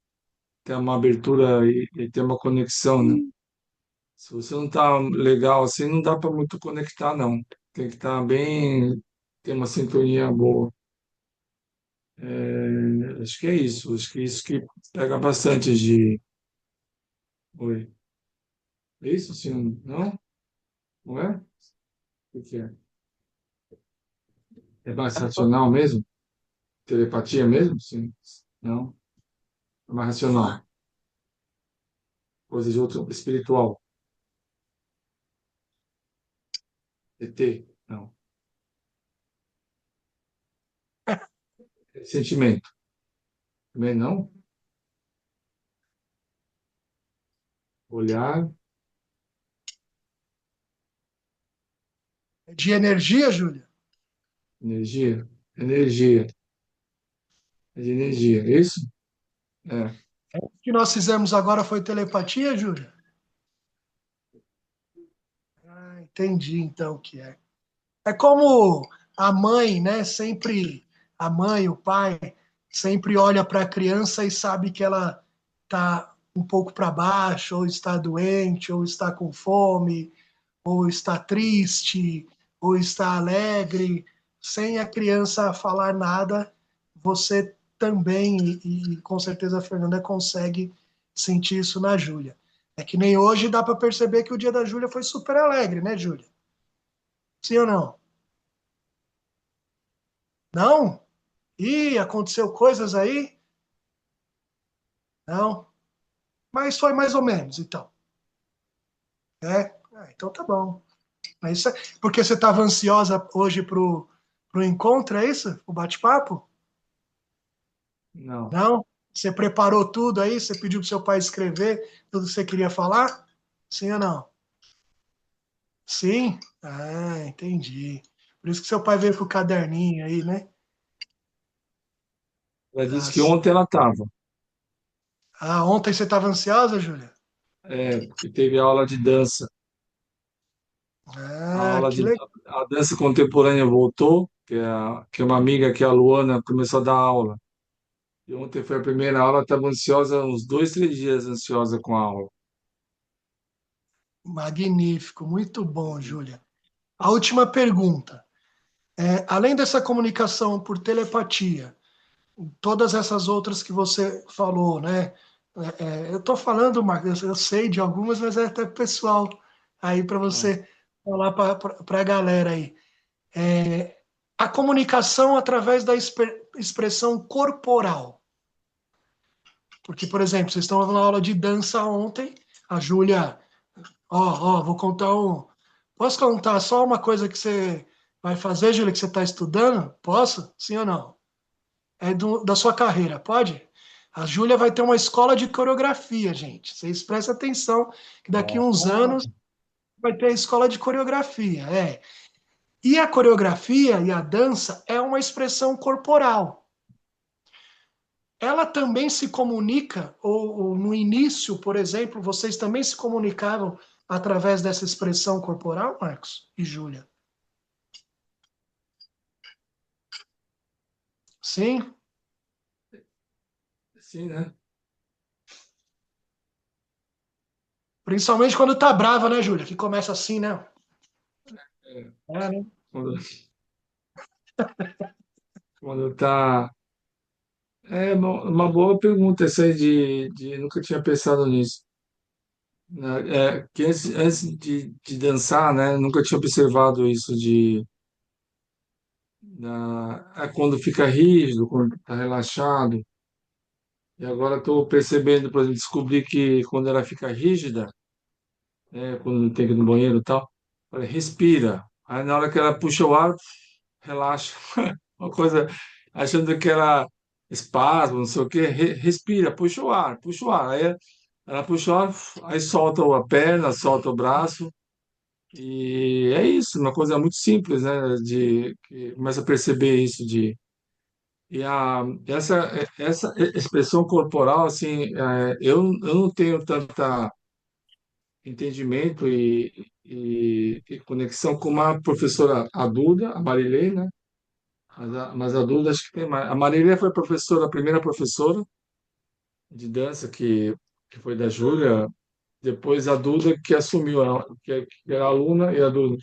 Speaker 6: ter uma abertura e ter uma conexão, né? Se você não tá legal assim, não dá para muito conectar, não. Tem que estar bem, ter uma sintonia boa. Acho que é isso. Acho que é isso que pega bastante de. Oi. É isso, sim? Não? Não é? O que é? É mais racional mesmo? Telepatia mesmo? Sim. Não? É mais racional. Coisa de outro espiritual. ET? Não. É sentimento. Também não? Olhar,
Speaker 8: De energia, Júlia?
Speaker 6: energia. Energia. É de energia. É isso? É.
Speaker 8: O que nós fizemos agora foi telepatia, Júlia? Ah, entendi então o que é. É como a mãe, né? Sempre a mãe, o pai, sempre olha para a criança e sabe que ela está um pouco para baixo, ou está doente, ou está com fome, ou está triste, ou está alegre, sem a criança falar nada, você também, e com certeza a Fernanda consegue sentir isso na Júlia. É que nem hoje dá para perceber que o dia da Júlia foi super alegre, né, Júlia? Sim ou não? Não? Ih, aconteceu coisas aí? Não? Mas foi mais ou menos, então. Então tá bom. Mas isso porque você estava ansiosa hoje pro encontro, é isso? O bate-papo?
Speaker 6: Não.
Speaker 8: Não? Você preparou tudo aí? Você pediu para seu pai escrever tudo que você queria falar? Sim ou não? Sim? Ah, entendi. Por isso que seu pai veio com o caderninho aí, né?
Speaker 6: Ela
Speaker 8: Tá.
Speaker 6: disse que ontem ela estava.
Speaker 8: Ah, ontem você estava ansiosa, Júlia?
Speaker 6: Porque teve aula de dança. A
Speaker 8: Ah,
Speaker 6: aula
Speaker 8: que
Speaker 6: de
Speaker 8: legal.
Speaker 6: a dança contemporânea voltou, que é uma amiga que é a Luana começou a dar aula. E ontem foi a primeira aula, estava ansiosa, uns 2, 3 dias ansiosa com a aula.
Speaker 8: Magnífico, muito bom, Júlia. A última pergunta. Além dessa comunicação por telepatia, todas essas outras que você falou, né? Eu estou falando, Marcos, eu sei de algumas, mas é até pessoal aí para
Speaker 6: Ah,
Speaker 8: você falar para a galera aí. A comunicação através da expressão corporal. Porque, por exemplo, vocês estão na aula de dança ontem, a Júlia, vou contar um. Posso contar só uma coisa que você vai fazer, Júlia, que você está estudando? Posso? Sim ou não? da sua carreira, pode? A Júlia vai ter uma escola de coreografia, gente. Vocês prestem atenção que daqui a uns anos vai ter a escola de coreografia. E a coreografia e a dança é uma expressão corporal. Ela também se comunica, ou no início, por exemplo, vocês também se comunicavam através dessa expressão corporal, Marcos e Júlia? Sim?
Speaker 6: Sim, né?
Speaker 8: Principalmente quando tá brava, né, Júlia? Que começa assim, né?
Speaker 6: É,
Speaker 8: Né?
Speaker 6: quando, quando tá. É uma boa pergunta essa aí nunca tinha pensado nisso. Né? Que antes de dançar, né? Nunca tinha observado isso quando fica rígido, quando está relaxado. E agora estou percebendo, por exemplo, descobri que quando ela fica rígida, né? Quando tem que ir no banheiro e tal, ela respira. Aí na hora que ela puxa o ar, relaxa. Uma coisa, achando que era espasmo, não sei o quê, respira, puxa o ar, puxa o ar. Aí ela puxa o ar, aí solta a perna, solta o braço, e é isso, uma coisa muito simples, né? Que começa a perceber isso e essa expressão corporal, assim, eu não tenho tanta entendimento e conexão como a professora a Duda, a Marilei, né? Mas a Duda acho que tem mais. A Marília foi a primeira professora de dança que foi da Júlia. Depois a Duda que assumiu, que era aluna e a Duda.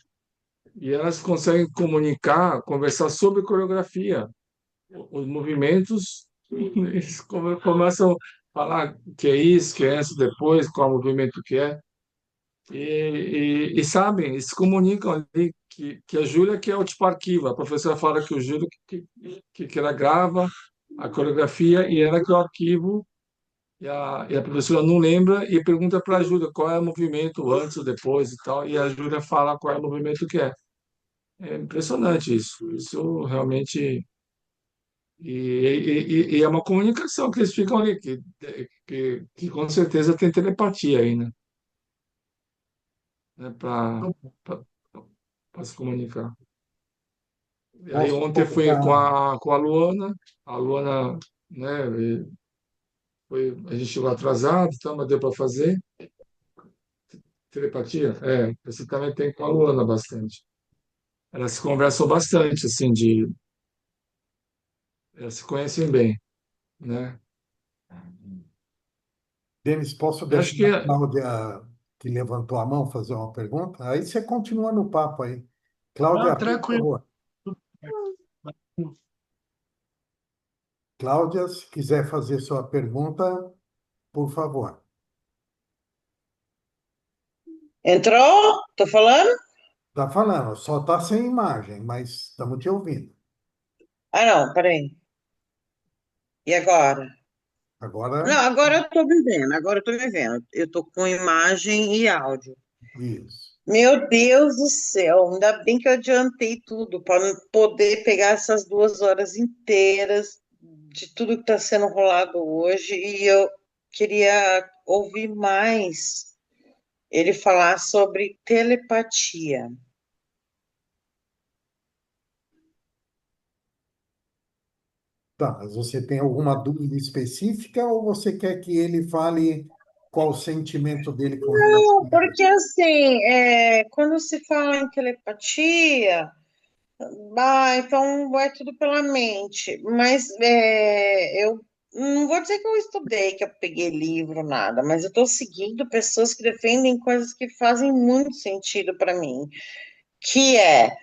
Speaker 6: E elas conseguem comunicar, conversar sobre coreografia. Os movimentos, eles começam a falar que é isso, que é isso, depois, qual movimento que é. E sabem, e se comunicam ali que a Júlia que é o tipo arquivo. A professora fala que o Júlio que ela grava a coreografia e ela que é o arquivo e a professora não lembra e pergunta para a Júlia qual é o movimento antes ou depois e tal, e a Júlia fala qual é o movimento que é. É impressionante isso. Isso realmente. E é uma comunicação que eles ficam ali, que com certeza tem telepatia aí, né, para se comunicar. E aí
Speaker 4: Posso
Speaker 6: ontem fui com
Speaker 4: colocar.
Speaker 6: a Luana, né, a gente chegou atrasado, então, mas deu para fazer. Telepatia? Você também tem com a Luana bastante. Elas se conversam bastante, assim, elas se conhecem bem, né?
Speaker 4: Denis, posso
Speaker 6: Eu acho
Speaker 4: deixar
Speaker 6: que
Speaker 4: a Cláudia, que levantou a mão, fazer uma pergunta? Aí você continua no papo aí.
Speaker 8: Ah,
Speaker 4: Cláudia, por
Speaker 8: tranquilo.
Speaker 4: favor. Cláudia, se quiser fazer sua pergunta, por favor.
Speaker 9: Entrou? Tô falando?
Speaker 4: Está falando, só está sem imagem, mas estamos te ouvindo.
Speaker 9: Ah, não, peraí. E agora? Não,
Speaker 4: Agora,
Speaker 9: agora eu tô me vendo, agora eu tô me vendo. Eu tô com imagem e áudio.
Speaker 4: isso.
Speaker 9: Meu Deus do céu, ainda bem que eu adiantei tudo para poder pegar essas 2 horas inteiras de tudo que está sendo rolado hoje. E eu queria ouvir mais ele falar sobre telepatia.
Speaker 4: Tá, mas você tem alguma dúvida específica ou você quer que ele fale qual o sentimento dele com relação a isso?
Speaker 9: Porque assim, quando se fala em telepatia, então vai tudo pela mente. Mas eu não vou dizer que eu estudei, que eu peguei livro, nada, mas eu estou seguindo pessoas que defendem coisas que fazem muito sentido para mim, que é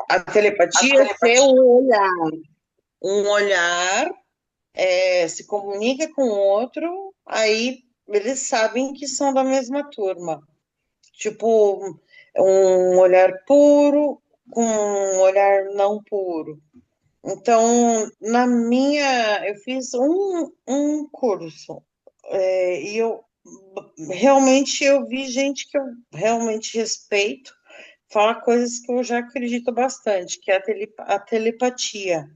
Speaker 9: a telepatia ser um olhar se comunica com o outro, aí eles sabem que são da mesma turma. Tipo, um olhar puro com um olhar não puro. Então, eu fiz um curso, e eu vi gente que eu realmente respeito falar coisas que eu já acredito bastante, que é a telepatia.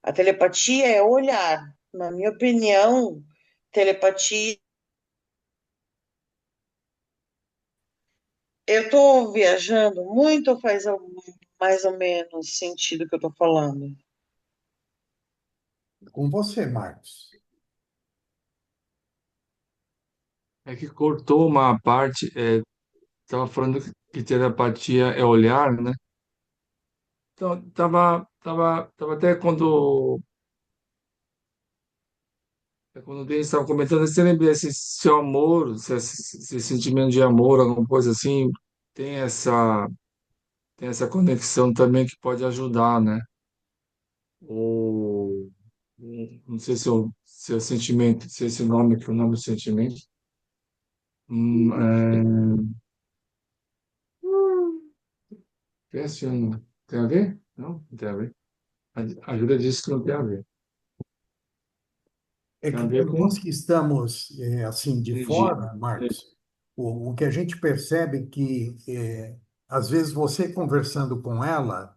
Speaker 9: A telepatia é olhar. Na minha opinião, telepatia. Eu estou viajando muito ou faz mais ou menos sentido o que eu estou falando?
Speaker 4: Com você, Marcos.
Speaker 6: É que cortou uma parte, tava falando que telepatia é olhar, né? Então, tava até quando o Denis estava comentando, você lembra esse seu amor, esse sentimento de amor, alguma coisa assim, tem essa, tem essa conexão também que pode ajudar, né? Ou, não sei se é o sentimento, se é esse nome que é o nome do sentimento. É, pense um, tem a ver? Não tem a ver. A Júlia disse que não tem a ver.
Speaker 4: É
Speaker 6: Tem a
Speaker 4: que
Speaker 6: ver
Speaker 4: para nós
Speaker 6: com.
Speaker 4: que estamos assim de
Speaker 6: Entendi.
Speaker 4: fora, Marcos, o que a gente percebe é que às vezes você conversando com ela,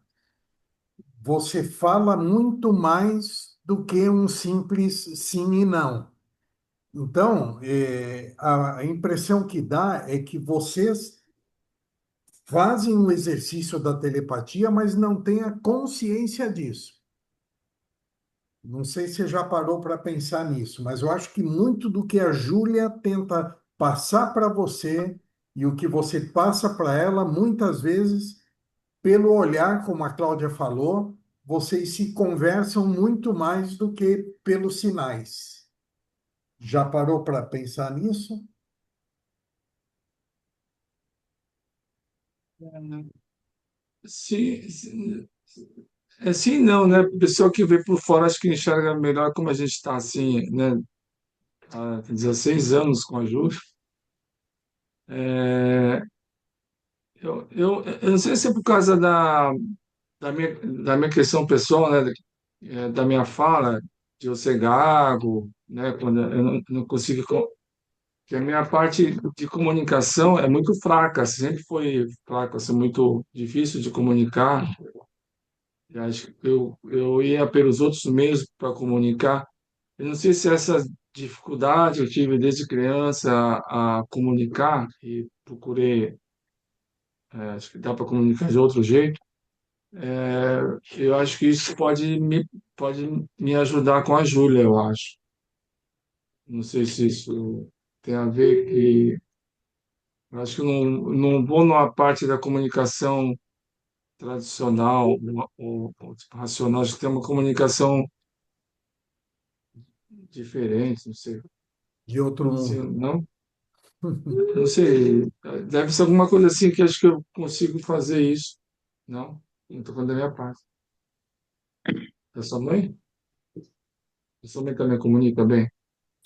Speaker 4: você fala muito mais do que um simples sim e não. Então, a impressão que dá é que vocês fazem o exercício da telepatia, mas não têm a consciência disso. Não sei se você já parou para pensar nisso, mas eu acho que muito do que a Júlia tenta passar para você e o que você passa para ela, muitas vezes, pelo olhar, como a Cláudia falou, vocês se conversam muito mais do que pelos sinais. Já parou para pensar nisso?
Speaker 6: Sim, sim, não, né? A pessoa que vê por fora acho que enxerga melhor como a gente está assim, né? Há 16 anos com a Júlia. É, eu não sei se é por causa da minha questão pessoal, né? Da minha fala, de eu ser gago, né? Quando eu não consigo. Que a minha parte de comunicação é muito fraca, sempre foi fraca, assim, muito difícil de comunicar. Eu acho que eu ia pelos outros meios para comunicar. Eu não sei se essa dificuldade eu tive desde criança a comunicar e procurei, acho que dá para comunicar de outro jeito. É, eu acho que isso pode me ajudar com a Júlia, eu acho. Não sei se isso tem a ver que eu acho que não vou numa parte da comunicação tradicional ou tipo, racional, acho que tem uma comunicação diferente, não sei.
Speaker 4: De outro
Speaker 6: Assim,
Speaker 4: mundo.
Speaker 6: não? Não sei. Deve ser alguma coisa assim que acho que eu consigo fazer isso. Não? Não estou falando da minha parte. Da sua mãe? A sua mãe também comunica bem?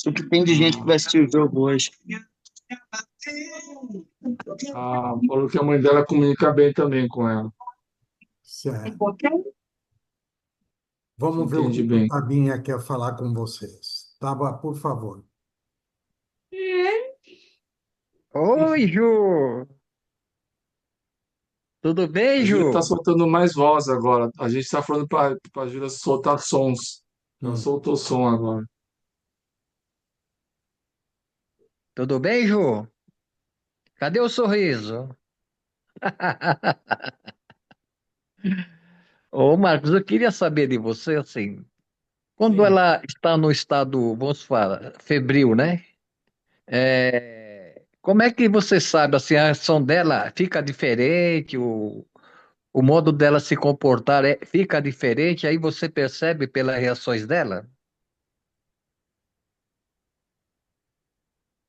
Speaker 10: O que tem de gente que
Speaker 6: Ah,
Speaker 10: vai assistir o jogo hoje?
Speaker 6: falou que a mãe dela comunica bem também com ela.
Speaker 4: Certo.
Speaker 6: Que
Speaker 4: Vamos ver o
Speaker 6: entende
Speaker 4: que a
Speaker 6: bem.
Speaker 4: Tabinha quer falar com vocês. Taba, por favor.
Speaker 10: Oi, Ju! Tudo
Speaker 6: A
Speaker 10: bem,
Speaker 6: Júlia está
Speaker 10: Ju?
Speaker 6: soltando mais voz agora. A gente está falando para a Júlia soltar sons. Ela
Speaker 4: Hum.
Speaker 6: soltou som agora.
Speaker 10: Tudo bem, Ju? Cadê o sorriso? Ô, Marcos, eu queria saber de você, assim, quando
Speaker 6: Sim.
Speaker 10: ela está no estado, vamos falar, febril, né? Como é que você sabe, assim, a ação dela fica diferente, o modo dela se comportar fica diferente, aí você percebe pelas reações dela?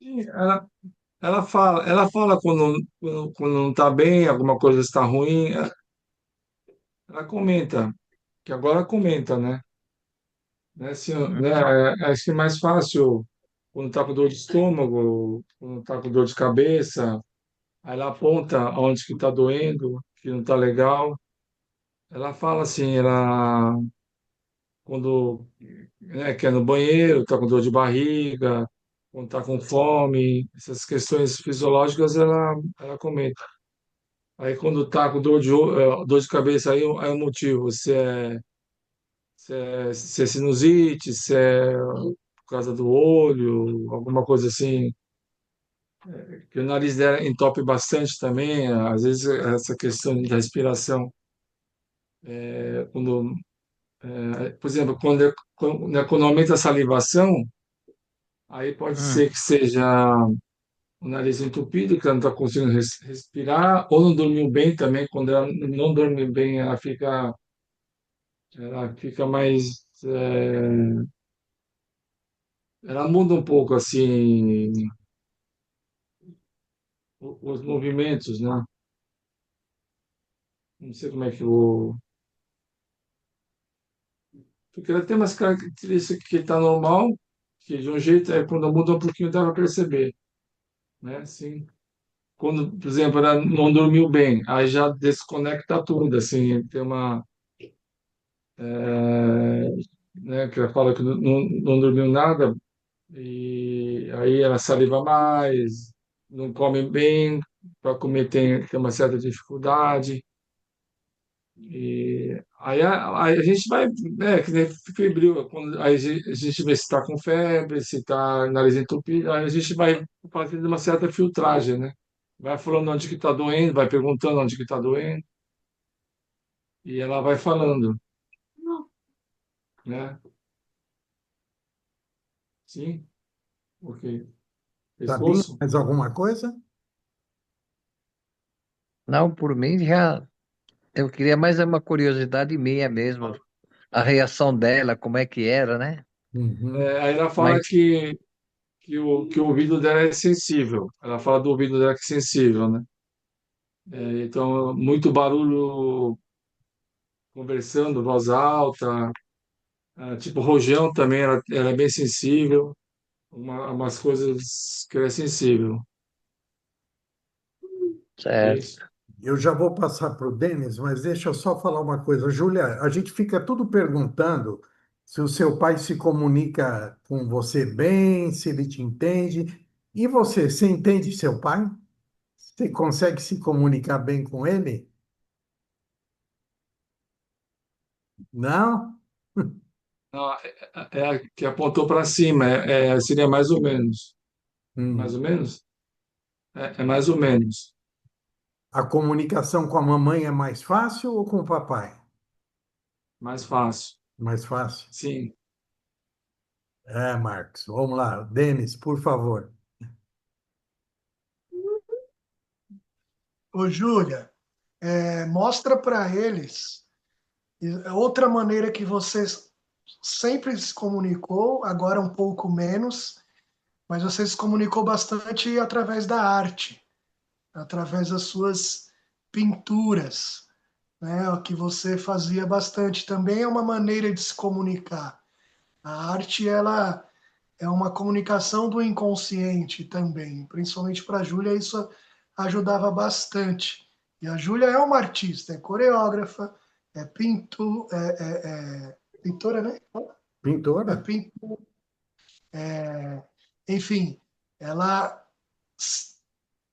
Speaker 6: Sim, ela fala quando não está bem, alguma coisa está ruim. Ela comenta, que agora comenta, né? Né, assim, né, acho que é mais fácil quando está com dor de estômago, quando está com dor de cabeça, aí ela aponta onde que está doendo, que não está legal. Ela fala assim, ela quando quer ir no banheiro, está com dor de barriga, quando está com fome, essas questões fisiológicas ela comenta. Aí quando está com dor de cabeça, aí é o motivo, se é sinusite, se é por causa do olho, alguma coisa assim, que o nariz dela entope bastante também, às vezes essa questão da respiração, quando, por exemplo, quando aumenta a salivação, aí pode
Speaker 10: Hum,
Speaker 6: ser que seja o nariz entupido, que ela não está conseguindo respirar, ou não dormiu bem também, quando ela não dorme bem, ela fica mais, ela muda um pouco assim os movimentos, né? Não sei como é que o. Porque ela tem umas características que está normal, que de um jeito, quando muda um pouquinho dá para perceber, né? Assim, quando, por exemplo, ela não dormiu bem, aí já desconecta tudo, assim, tem uma. é, né, que ela fala que não dormiu nada, e aí ela saliva mais, não come bem, para comer tem uma certa dificuldade. E aí a gente vai, que nem febril, aí a gente vê se está com febre, se está nariz entupido, aí a gente vai fazendo uma certa filtragem, né? Vai falando onde que está doendo, vai perguntando onde que está doendo, e ela vai falando, né? Sim, ok.
Speaker 4: Sabina,
Speaker 6: Pescoço?
Speaker 4: mais alguma coisa?
Speaker 10: não, por mim já. Eu queria mais uma curiosidade minha mesmo. A reação dela, como é que era, né?
Speaker 4: Uhum.
Speaker 6: Aí ela fala
Speaker 10: Mas,
Speaker 6: que o ouvido dela é sensível. Ela fala do ouvido dela que é sensível, né? Então, muito barulho conversando, voz alta, tipo rojão também, ela é bem sensível, umas coisas que ela é sensível. Ok?
Speaker 10: certo.
Speaker 4: Eu já vou passar para o Denis, mas deixa eu só falar uma coisa. Júlia, a gente fica tudo perguntando se o seu pai se comunica com você bem, se ele te entende. E você entende seu pai? Você consegue se comunicar bem com ele? Não?
Speaker 6: Não, é a que apontou para cima, seria mais ou menos. Mais
Speaker 4: Hum.
Speaker 6: ou menos? É mais ou menos.
Speaker 4: A comunicação com a mamãe é mais fácil ou com o papai?
Speaker 6: Mais fácil.
Speaker 4: Mais fácil.
Speaker 6: Sim.
Speaker 4: É, Marcos. Vamos lá. Denis, por favor.
Speaker 8: Ô, Júlia, mostra para eles outra maneira que você sempre se comunicou, agora um pouco menos, mas você se comunicou bastante através da arte, através das suas pinturas, né? O que você fazia bastante também é uma maneira de se comunicar. A arte, ela é uma comunicação do inconsciente também, principalmente para a Júlia, isso ajudava bastante. E a Júlia é uma artista, é coreógrafa, é pintora, né? É
Speaker 4: Pintora?
Speaker 8: pintora, enfim, ela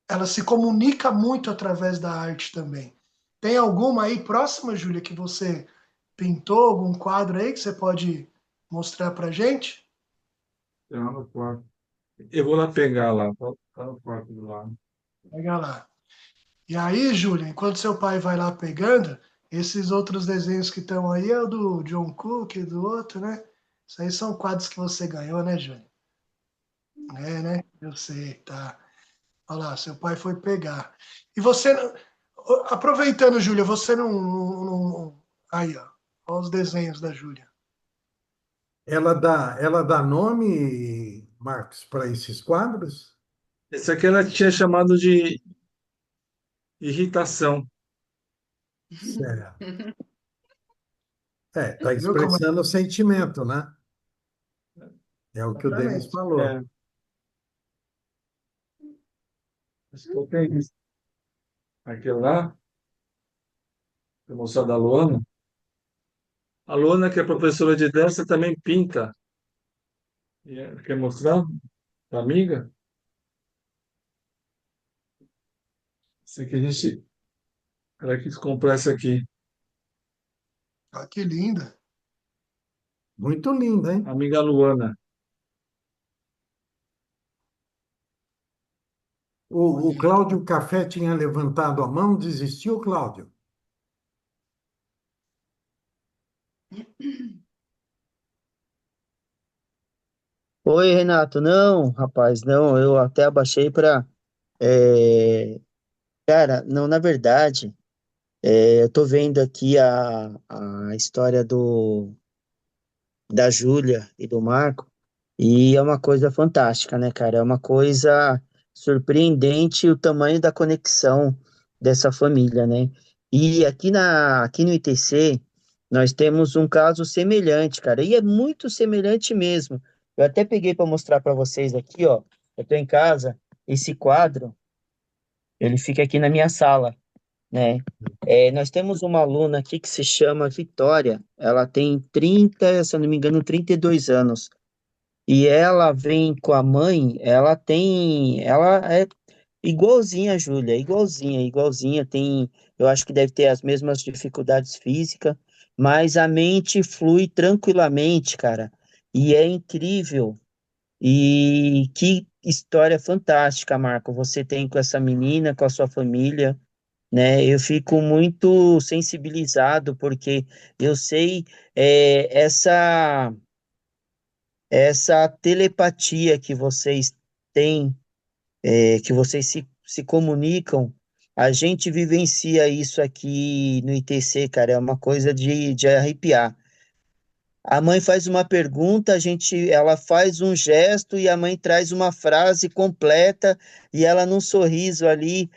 Speaker 8: ela se comunica muito através da arte também. Tem alguma aí próxima, Júlia, que você pintou, algum quadro aí que você pode mostrar para gente?
Speaker 6: Tá no quarto. Eu vou lá pegar lá. Tá no quarto do lado.
Speaker 8: Pega lá. E aí, Júlia, enquanto seu pai vai lá pegando, esses outros desenhos que estão aí é o do John Cook, do outro, né? Isso aí são quadros que você ganhou, né, Júlia? É, né? Eu sei, tá. Olha lá, seu pai foi pegar. E você, aproveitando, Júlia, você aí, ó, olha os desenhos da Júlia.
Speaker 4: Ela dá nome, Marcos, para esses quadros?
Speaker 6: Esse aqui ela tinha chamado de irritação.
Speaker 4: Certo. Está
Speaker 8: Viu como é?
Speaker 4: expressando o sentimento, né? É o que o Denis
Speaker 8: Exatamente.
Speaker 4: falou.
Speaker 6: Acho que eu tenho isso. Aquele lá, vou mostrar da Luana. A Luana, que é professora de dança, também pinta. Quer mostrar para amiga? Esse aqui ela quis comprar esse aqui.
Speaker 8: Ah, que linda.
Speaker 4: Muito lindo, hein?
Speaker 6: Amiga Luana.
Speaker 4: O Cláudio Café tinha levantado a mão, desistiu, Cláudio?
Speaker 11: Oi, Renato. Não, rapaz, não. Eu até abaixei para. Cara, não, na verdade, eu tô vendo aqui a história da Júlia e do Marco, e é uma coisa fantástica, né, cara? É uma coisa surpreendente o tamanho da conexão dessa família, né? E aqui no ITC, nós temos um caso semelhante, cara, e é muito semelhante mesmo. Eu até peguei para mostrar para vocês aqui, ó. Eu tô em casa, esse quadro, ele fica aqui na minha sala, né? Nós temos uma aluna aqui que se chama Vitória, ela tem 30, se eu não me engano, 32 anos. E ela vem com a mãe, ela é igualzinha a Júlia, igualzinha, eu acho que deve ter as mesmas dificuldades físicas, mas a mente flui tranquilamente, cara. E é incrível. E que história fantástica, Marco, você tem com essa menina, com a sua família, né? Eu fico muito sensibilizado porque eu sei essa telepatia que vocês têm, que vocês se comunicam. A gente vivencia isso aqui no ITC, cara, é uma coisa de arrepiar. A mãe faz uma pergunta, ela faz um gesto e a mãe traz uma frase completa e ela num sorriso ali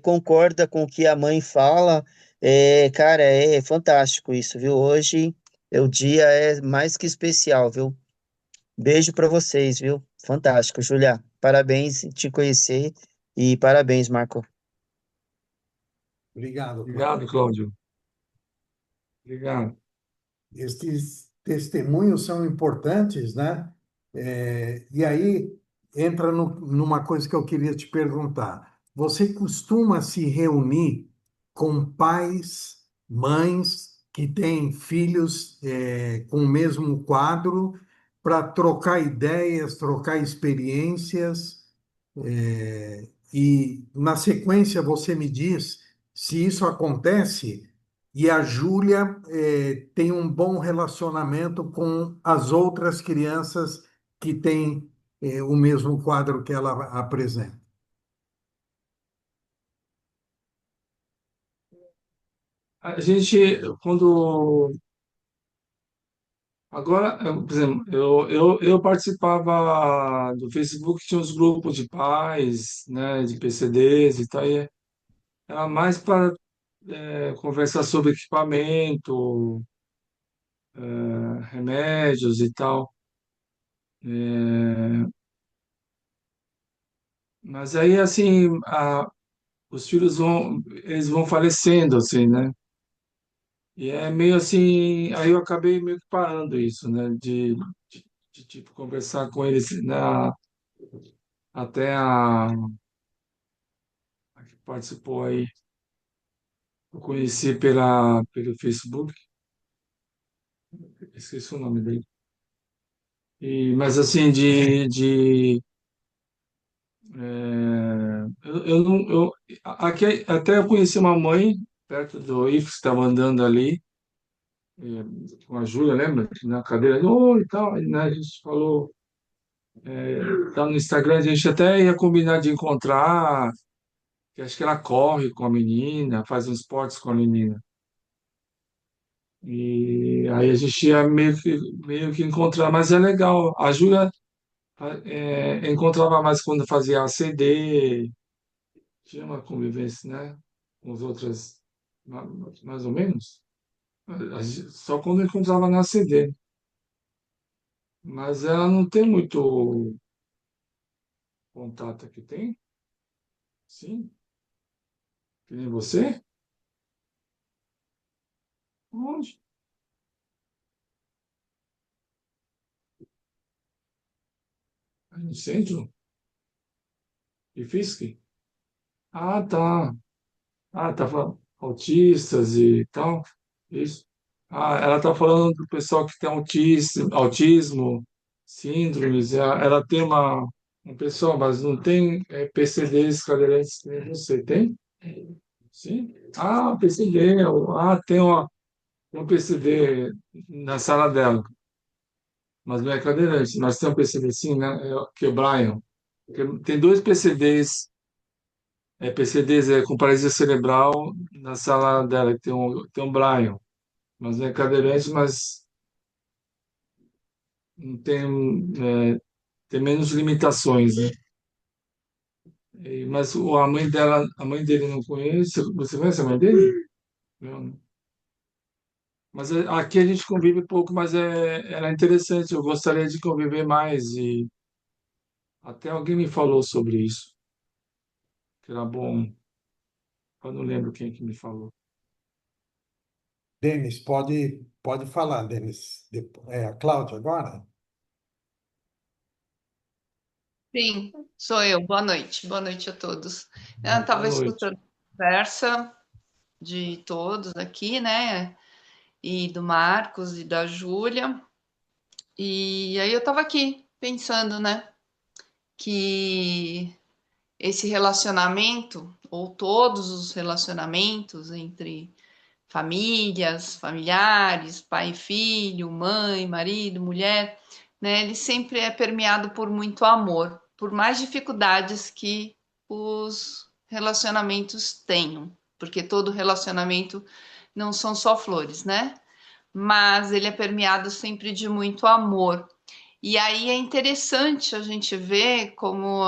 Speaker 11: concorda com o que a mãe fala. Cara, é fantástico isso, viu? Hoje o dia é mais que especial, viu? Beijo para vocês, viu? Fantástico, Julia. Parabéns em te conhecer e parabéns, Marco.
Speaker 4: Obrigado,
Speaker 6: Obrigado,
Speaker 4: Cláudio.
Speaker 6: Cláudio. Obrigado.
Speaker 4: Estes testemunhos são importantes, né? E aí entra numa coisa que eu queria te perguntar. Você costuma se reunir com pais, mães que têm filhos, com o mesmo quadro para trocar ideias, trocar experiências? E na sequência você me diz se isso acontece e a Júlia tem um bom relacionamento com as outras crianças que têm o mesmo quadro que ela apresenta.
Speaker 6: A gente, quando. Agora, por exemplo, eu participava do Facebook, tinha uns grupos de pais, né, de PCDs e tal, e era mais para conversar sobre equipamento, remédios e tal. É, mas aí, assim, os filhos eles vão falecendo, assim, né? E é meio assim, aí eu acabei meio que parando isso, né? De tipo, conversar com eles, né? Até a que participou aí, eu conheci pelo Facebook, esqueci o nome dele. Mas assim, eu não, aqui, até eu conheci uma mãe perto do IF, que estava andando ali, com a Júlia, lembra? Na cadeira, oi, e tal, aí, né, a gente falou, tá no Instagram, a gente até ia combinar de encontrar, que acho que ela corre com a menina, faz uns esportes com a menina. E aí a gente ia meio que encontrar, mas é legal. A Júlia encontrava mais quando fazia ACD, tinha uma convivência, né? Com as outras, ma- mais ou menos. Só quando encontrava na ACD. Mas ela não tem muito contato aqui, tem? Sim, que nem você? Onde? Aí no centro? E Fisk? Ah, tá. Ah, tá falando autistas e tal. Isso. Ela está falando do pessoal que tem autismo, síndromes. Ela tem um pessoal, mas não tem PCDs cadeirantes que nem você. Tem? Sim? PCD. Tem um PCD na sala dela, mas não é cadeirante. Nós temos um PCD sim, né? Que é o Brian. Tem dois PCDs, PCDs com paralisia cerebral na sala dela, que tem um Brian, mas não é cadeirante, mas não tem menos limitações, né? Mas a mãe dele não conhece. Você conhece a mãe dele? Não. Mas aqui a gente convive pouco, mas ela é interessante. Eu gostaria de conviver mais e até alguém me falou sobre isso, que era bom. Eu não lembro quem que me falou.
Speaker 4: Denis, pode falar, Denis. A Cláudia agora?
Speaker 12: Sim, sou eu. Boa noite. Boa noite a todos. Eu
Speaker 6: Boa
Speaker 12: estava
Speaker 6: noite.
Speaker 12: escutando a conversa de todos aqui, né? E do Marcos e da Júlia. E aí eu estava aqui pensando, né? Que esse relacionamento, ou todos os relacionamentos entre famílias, familiares, pai e filho, mãe, marido, mulher, né? Ele sempre é permeado por muito amor, por mais dificuldades que os relacionamentos tenham, porque todo relacionamento não são só flores, né? Mas ele é permeado sempre de muito amor. E aí é interessante a gente ver como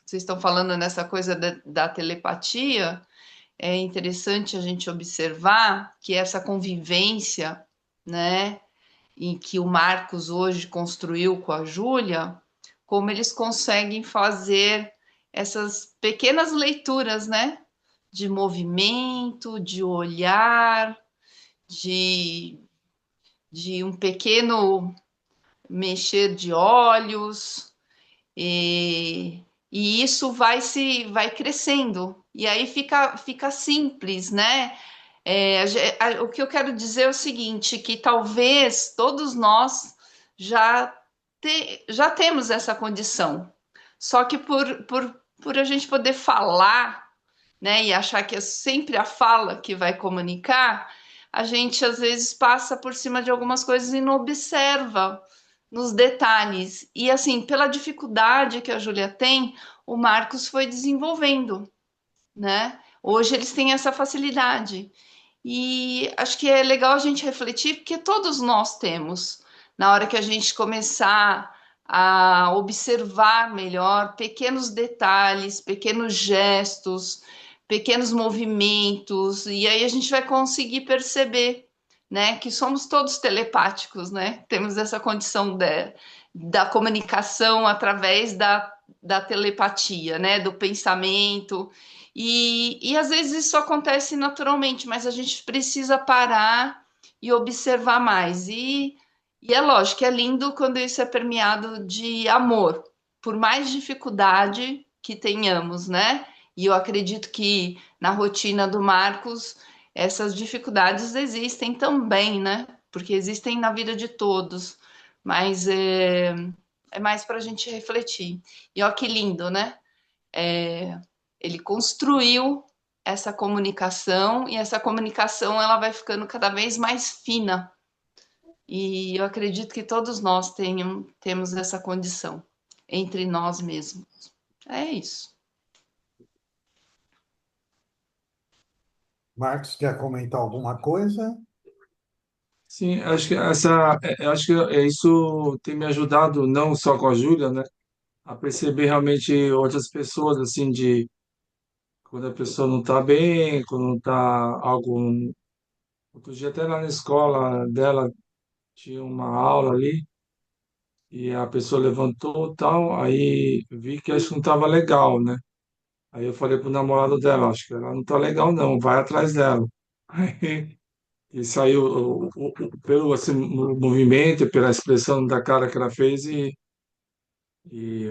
Speaker 12: vocês estão falando nessa coisa da telepatia, é interessante a gente observar que essa convivência, né, em que o Marcos hoje construiu com a Júlia, como eles conseguem fazer essas pequenas leituras, né, de movimento, de olhar, de, de um pequeno mexer de olhos, e isso vai crescendo. E aí fica simples, né? O que eu quero dizer é o seguinte, que talvez todos nós já, já temos essa condição. Só que por a gente poder falar, né, e achar que é sempre a fala que vai comunicar, a gente às vezes passa por cima de algumas coisas e não observa nos detalhes. E assim, pela dificuldade que a Júlia tem, o Marcos foi desenvolvendo, né? Hoje eles têm essa facilidade. E acho que é legal a gente refletir, porque todos nós temos, na hora que a gente começar a observar melhor pequenos detalhes, pequenos gestos, pequenos movimentos, e aí a gente vai conseguir perceber, né, que somos todos telepáticos, né? Temos essa condição da comunicação através da telepatia, né, do pensamento. E às vezes isso acontece naturalmente, mas a gente precisa parar e observar mais. E é lógico, é lindo quando isso é permeado de amor, por mais dificuldade que tenhamos, né? E eu acredito que na rotina do Marcos essas dificuldades existem também, né? Porque existem na vida de todos, mas é mais para a gente refletir. E ó que lindo, né? É, ele construiu essa comunicação e essa comunicação ela vai ficando cada vez mais fina. E eu acredito que todos nós temos essa condição entre nós mesmos. É isso.
Speaker 4: Marcos, quer comentar alguma coisa?
Speaker 6: Sim, acho que isso tem me ajudado não só com a Júlia, né, a perceber realmente outras pessoas assim de quando a pessoa não está bem, quando não está algo. Outro dia até lá na escola dela tinha uma aula ali e a pessoa levantou tal, aí vi que acho que não estava legal, né? Aí eu falei pro namorado dela, acho que ela não tá legal não, vai atrás dela. Aí, e saiu pelo assim, movimento, pela expressão da cara que ela fez e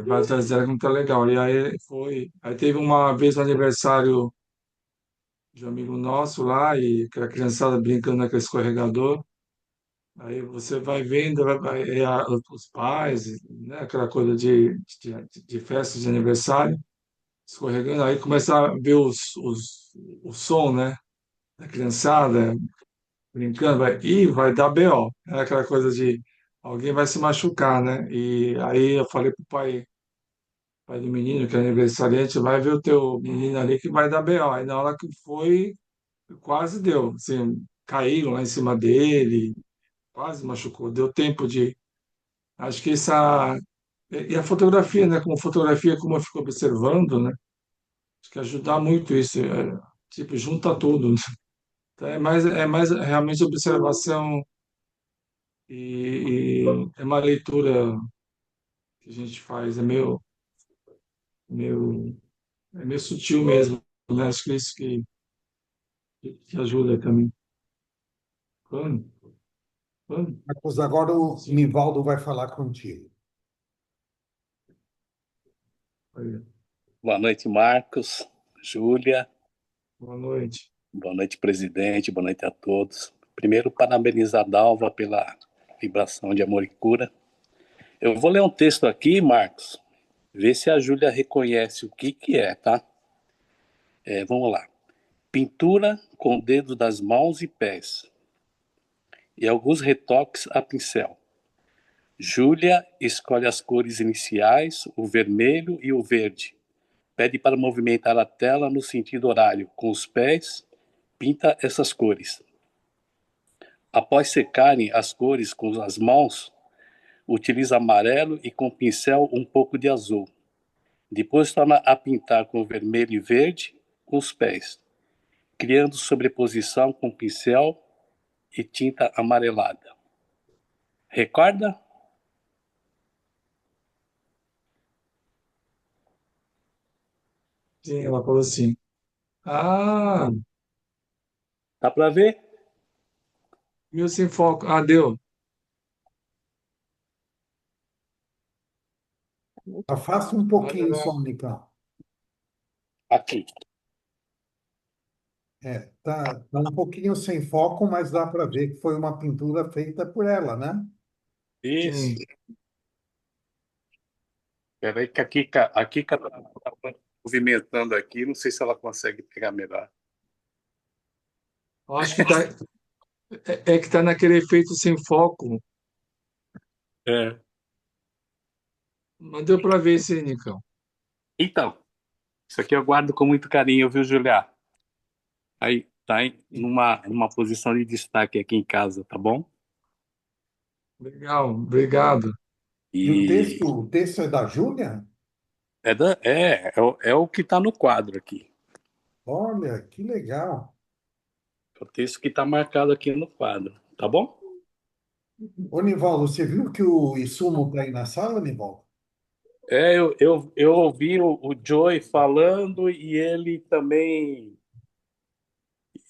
Speaker 6: vai atrás dela que não tá legal. E aí foi, aí teve uma vez no aniversário de um amigo nosso lá e aquela criançada brincando naquele escorregador. Aí você vai vendo os pais, né, aquela coisa de festa de aniversário, escorregando, aí começa a ver o som, né, da criançada brincando, vai dar BO, é aquela coisa de alguém vai se machucar, né? E aí eu falei pro pai do menino, que é aniversariante, vai ver o teu menino ali que vai dar BO. Aí na hora que foi, quase deu, assim, caíram lá em cima dele, quase machucou, deu tempo de. Acho que essa. E a fotografia, né? Como fotografia, como eu fico observando, né? Acho que ajuda muito isso. Tipo, junta tudo. Então, é mais realmente observação e é uma leitura que a gente faz, meio, é meio sutil mesmo, né? Acho que é isso que ajuda também. Quando? Quando?
Speaker 4: Marcos, agora o
Speaker 6: Sim.
Speaker 4: Nivaldo vai falar contigo.
Speaker 6: Aí.
Speaker 13: Boa noite, Marcos, Júlia,
Speaker 6: Boa noite.
Speaker 13: boa noite, presidente, boa noite a todos. Primeiro, parabenizar a Dalva pela vibração de amor e cura. Eu vou ler um texto aqui, Marcos, ver se a Júlia reconhece o que é, tá? Vamos lá. Pintura com dedo das mãos e pés e alguns retoques a pincel. Júlia escolhe as cores iniciais, o vermelho e o verde. Pede para movimentar a tela no sentido horário, com os pés, pinta essas cores. Após secarem as cores com as mãos, utiliza amarelo e com pincel um pouco de azul. Depois torna a pintar com vermelho e verde com os pés, criando sobreposição com pincel e tinta amarelada. Recorda?
Speaker 6: Sim, ela falou assim. Ah,
Speaker 13: Dá para ver?
Speaker 6: viu sem foco. Ah, deu.
Speaker 4: Afasta um
Speaker 6: Olha
Speaker 4: pouquinho
Speaker 6: lá.
Speaker 4: só, Nicão.
Speaker 13: Aqui.
Speaker 4: Tá um pouquinho sem foco, mas dá para ver que foi uma pintura feita por ela, né?
Speaker 13: Isso.
Speaker 6: Sim.
Speaker 13: Peraí que a Kika tá movimentando aqui, não sei se ela consegue pegar melhor.
Speaker 6: Eu acho que que tá naquele efeito sem foco.
Speaker 13: É.
Speaker 6: Mas deu para ver esse aí, Nicão.
Speaker 13: Então, isso aqui eu guardo com muito carinho, viu, Julia? Aí, tá numa posição de destaque aqui em casa, tá bom?
Speaker 6: Legal, obrigado.
Speaker 4: E o
Speaker 13: E
Speaker 4: texto é da Júlia?
Speaker 13: é o que tá no quadro aqui.
Speaker 4: Olha, que legal.
Speaker 13: É o texto que tá marcado aqui no quadro, tá bom?
Speaker 4: Ô, Nivaldo, você viu que o Isumo está aí na sala, Nivaldo?
Speaker 13: Eu ouvi o Joey falando e ele também.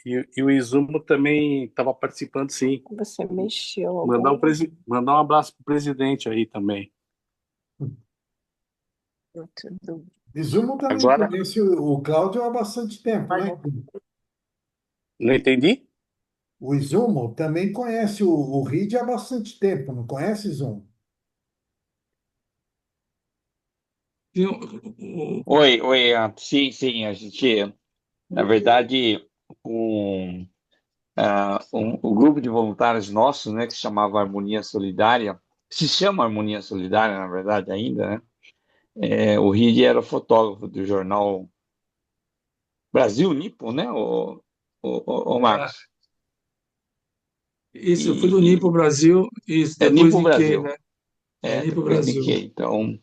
Speaker 13: E o Izumo também estava participando, sim.
Speaker 14: Você mexeu
Speaker 13: Mandar um abraço pro presidente aí também.
Speaker 14: tudo.
Speaker 4: Izumo também
Speaker 13: Agora,
Speaker 4: conhece o Cláudio há bastante tempo, né?
Speaker 13: não entendi?
Speaker 4: O Izumo também conhece o Reed há bastante tempo, não conhece, Izumo?
Speaker 6: E
Speaker 15: Oi, sim, a gente, na verdade, o grupo de voluntários nosso, né, que se chamava Harmonia Solidária, se chama Harmonia Solidária, na verdade, ainda, né? O Reed era fotógrafo do jornal Brasil Nipo, né, o Marcos?
Speaker 6: isso, eu fui do Nipo Brasil e depois
Speaker 15: Nipo
Speaker 6: Nikkei,
Speaker 15: Brasil,
Speaker 6: né? Nipo
Speaker 15: depois
Speaker 6: Brasil.
Speaker 15: Nikkei. Então,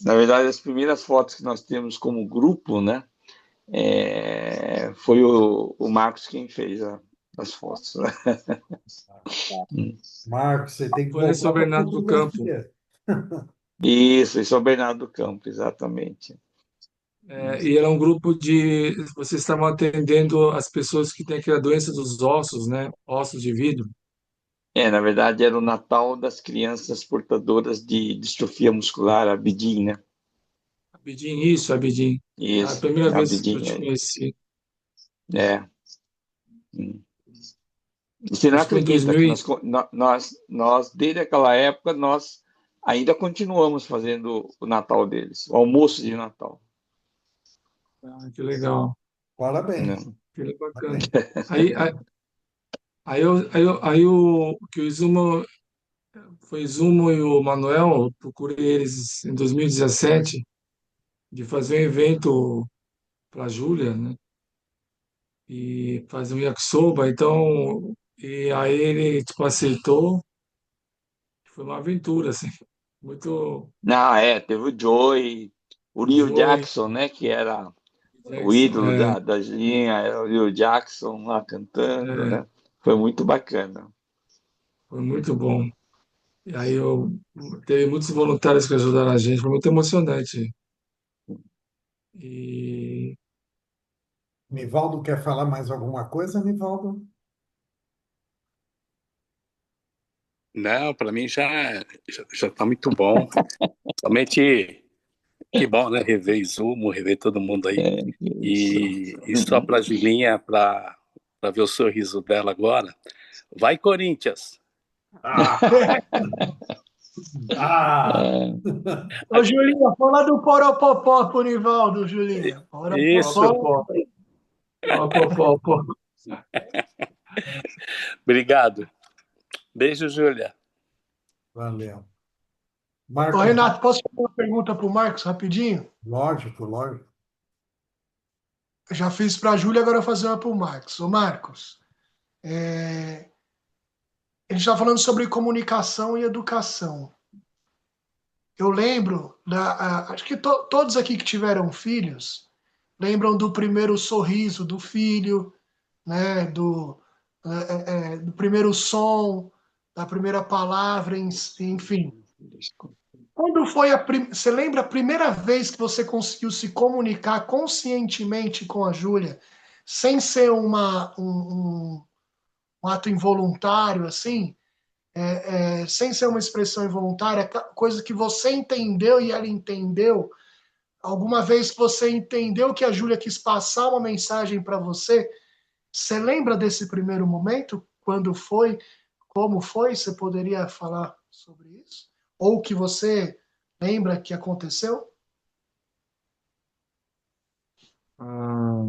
Speaker 15: na verdade, as primeiras fotos que nós temos como grupo, né, foi o Marcos quem fez as fotos, né?
Speaker 4: Marcos, você tem que
Speaker 6: Foi em São
Speaker 4: voltar para
Speaker 6: Bernardo do Campo.
Speaker 4: fotografia.
Speaker 15: Isso, em São Bernardo do Campo, exatamente.
Speaker 6: E era um grupo de. Vocês estavam atendendo as pessoas que têm aquela doença dos ossos, né? Ossos de vidro.
Speaker 15: Na verdade, era o Natal das crianças portadoras de distrofia muscular, a BIDIM, né?
Speaker 6: Abidin, isso, Abidin. A
Speaker 15: Isso,
Speaker 6: primeira
Speaker 15: a
Speaker 6: vez que eu
Speaker 15: BIDIM.
Speaker 6: te conheci.
Speaker 15: É. Hum. Você não
Speaker 6: Acho que foi em
Speaker 15: acredita
Speaker 6: 2000
Speaker 15: que
Speaker 6: e...
Speaker 15: desde aquela época, nós ainda continuamos fazendo o Natal deles, o almoço de Natal.
Speaker 6: Ah, que legal,
Speaker 15: Né?
Speaker 4: Parabéns.
Speaker 6: que bacana.
Speaker 4: Parabéns.
Speaker 6: Aí, aí, aí que o Izuma, foi Izuma e o Manuel, eu procurei eles em 2017 de fazer um evento para a Júlia, né? E fazer um yakisoba, então, e aí ele, tipo, aceitou, foi uma aventura, assim, muito
Speaker 15: Não, teve o Joey, o Neil
Speaker 6: Joy,
Speaker 15: Jackson, né, que era o
Speaker 6: Jackson,
Speaker 15: ídolo da Linha, era o Neil Jackson lá cantando, né? Foi muito bacana.
Speaker 6: foi muito bom. E aí teve muitos voluntários que ajudaram a gente, foi muito emocionante. E
Speaker 4: Nivaldo quer falar mais alguma coisa, Nivaldo?
Speaker 13: Não, para mim já tá muito bom. Somente que bom, né? Rever Izumo, rever todo mundo aí.
Speaker 15: Isso.
Speaker 13: E só para a Julinha, para ver o sorriso dela agora. Vai, Corinthians!
Speaker 4: Ah! Ah!
Speaker 8: Ô, Julinha, fala do Poropopó pro Nivaldo, Julinha.
Speaker 13: Isso!
Speaker 8: Poropopó.
Speaker 13: Obrigado. Beijo, Júlia.
Speaker 4: Valeu.
Speaker 8: Ô,
Speaker 4: Marcos,
Speaker 8: Renato, posso fazer uma pergunta pro Marcos rapidinho?
Speaker 4: lógico, lógico.
Speaker 8: Eu já fiz para a Júlia, agora eu vou fazer uma para o Marcos. Ô, Marcos, ele está falando sobre comunicação e educação. Eu lembro, acho que todos aqui que tiveram filhos lembram do primeiro sorriso do filho, né, do primeiro som, da primeira palavra, enfim. Quando foi você lembra a primeira vez que você conseguiu se comunicar conscientemente com a Júlia, sem ser um ato involuntário, assim, sem ser uma expressão involuntária, coisa que você entendeu e ela entendeu? Alguma vez que você entendeu que a Júlia quis passar uma mensagem para você, você lembra desse primeiro momento? Quando foi? Como foi? Você poderia falar sobre isso? Ou que você lembra que aconteceu?
Speaker 6: ah,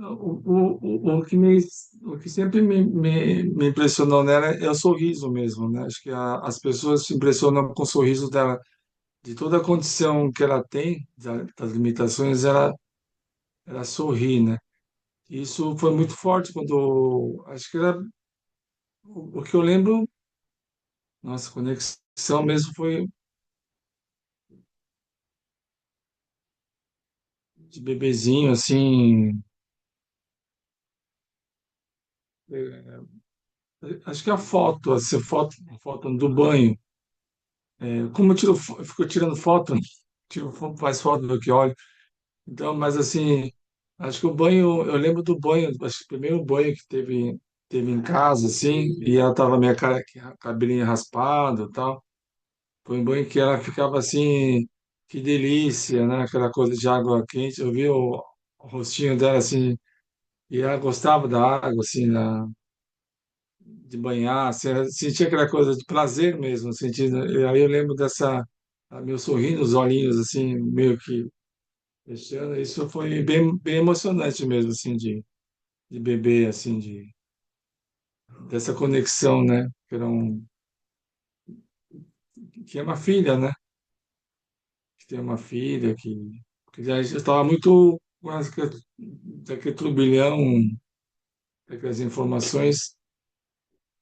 Speaker 6: o que o que sempre me impressionou nela é o sorriso mesmo, né? Acho que as pessoas se impressionam com o sorriso dela, de toda a condição que ela tem, das limitações, ela sorri, né? Isso foi muito forte quando, acho que era, o que eu lembro, nossa, conexão mesmo foi de bebezinho, assim, é, acho que a foto, essa foto do banho, como eu eu fico tirando foto, tiro mais foto do que olho. Então, mas assim, acho que o banho, eu lembro do banho, acho que o primeiro banho que teve em casa, assim, e ela tava minha cara, cabelinho raspado e tal. Foi um banho que ela ficava assim, que delícia, né? Aquela coisa de água quente. Eu vi o rostinho dela assim, e ela gostava da água, assim, de banhar, assim, ela sentia aquela coisa de prazer mesmo, sentindo. E aí eu lembro meu sorrindo, os olhinhos assim, meio que fechando. Isso foi bem emocionante mesmo, assim, de bebê, assim, dessa conexão, né? Que é uma filha, né? Que tem uma filha que já estava muito com daquele turbilhão, daquelas informações,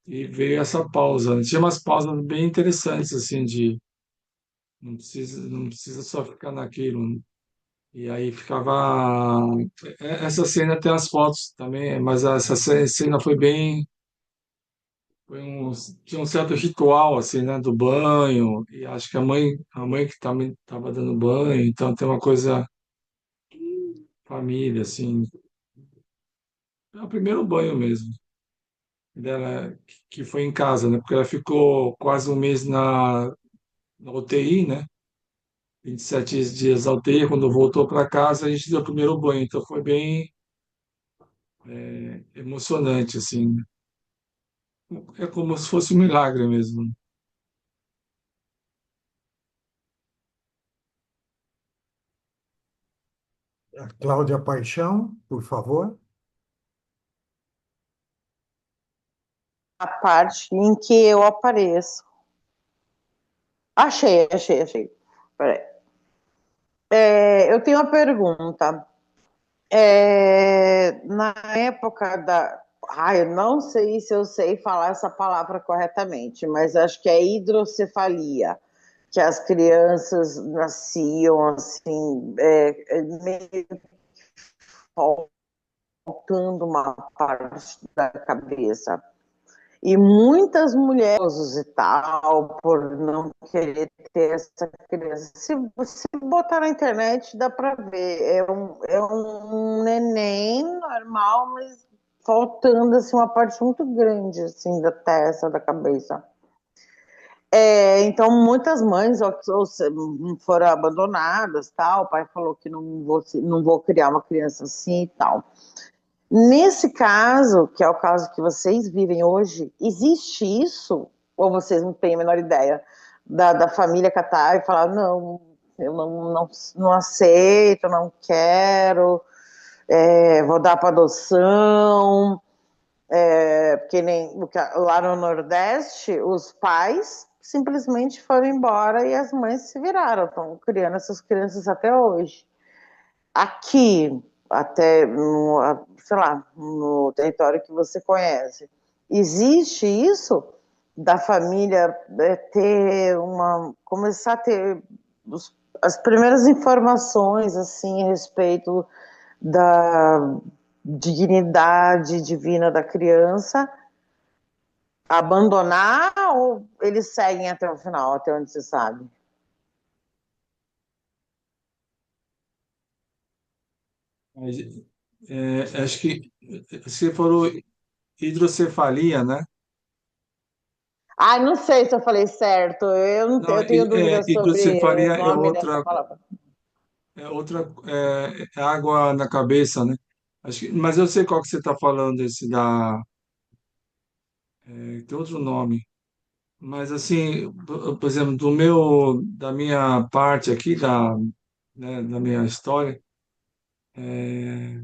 Speaker 6: e veio essa pausa, né? Tinha umas pausas bem interessantes, assim, de não precisa só ficar naquilo. E aí ficava. Essa cena tem as fotos também, mas essa cena foi bem. Tinha um certo ritual, assim, né, do banho, e acho que a mãe que também estava dando banho, então tem uma coisa família, assim. É o primeiro banho mesmo dela, que foi em casa, né? Porque ela ficou quase um mês na UTI, né? 27 dias na UTI. Quando voltou para casa, a gente deu o primeiro banho. Então foi bem. emocionante, assim. É como se fosse um milagre mesmo.
Speaker 4: A Cláudia Paixão, por favor.
Speaker 9: A parte em que eu apareço. Achei. Peraí. Eu tenho uma pergunta. Na época da. Eu não sei se eu sei falar essa palavra corretamente, mas acho que é hidrocefalia, que as crianças nasciam assim, meio faltando uma parte da cabeça. E muitas mulheres e tal, por não querer ter essa criança. Se você botar na internet, dá para ver. É um neném normal, mas faltando assim, uma parte muito grande assim, da testa, da cabeça. Então, muitas mães foram abandonadas, tal. O pai falou que não vou criar uma criança assim e tal. Nesse caso, que é o caso que vocês vivem hoje, existe isso? Ou vocês não têm a menor ideia da família catar e falar, não, eu não aceito, não quero, vou dar para adoção, porque lá no Nordeste, os pais simplesmente foram embora e as mães se viraram, estão criando essas crianças até hoje. Aqui, até sei lá, no território que você conhece, existe isso da família começar a ter as primeiras informações assim a respeito da dignidade divina da criança, abandonar ou eles seguem até o final, até onde se sabe?
Speaker 6: Mas, acho que você falou hidrocefalia, né?
Speaker 9: Não sei se eu falei certo. Eu não
Speaker 6: Não,
Speaker 9: eu tenho dúvidas sobre o
Speaker 6: hidrocefalia
Speaker 9: nome dessa palavra.
Speaker 6: é água na cabeça, né? Mas eu sei qual que você está falando, esse tem outro nome. Mas assim, por exemplo, da minha parte aqui, né, da minha história, é,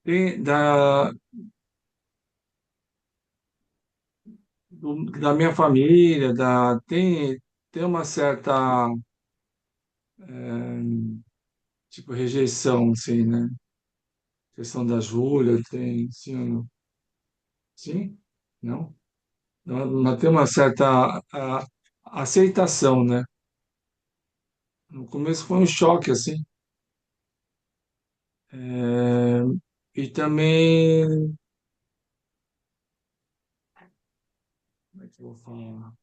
Speaker 6: tem da minha família, tem uma certa, tipo, rejeição, assim, né? A questão da Júlia, tem, sim ou não? Sim? Não? Não tem uma certa aceitação, né? No começo foi um choque, assim. É, e também, como é que eu vou falar?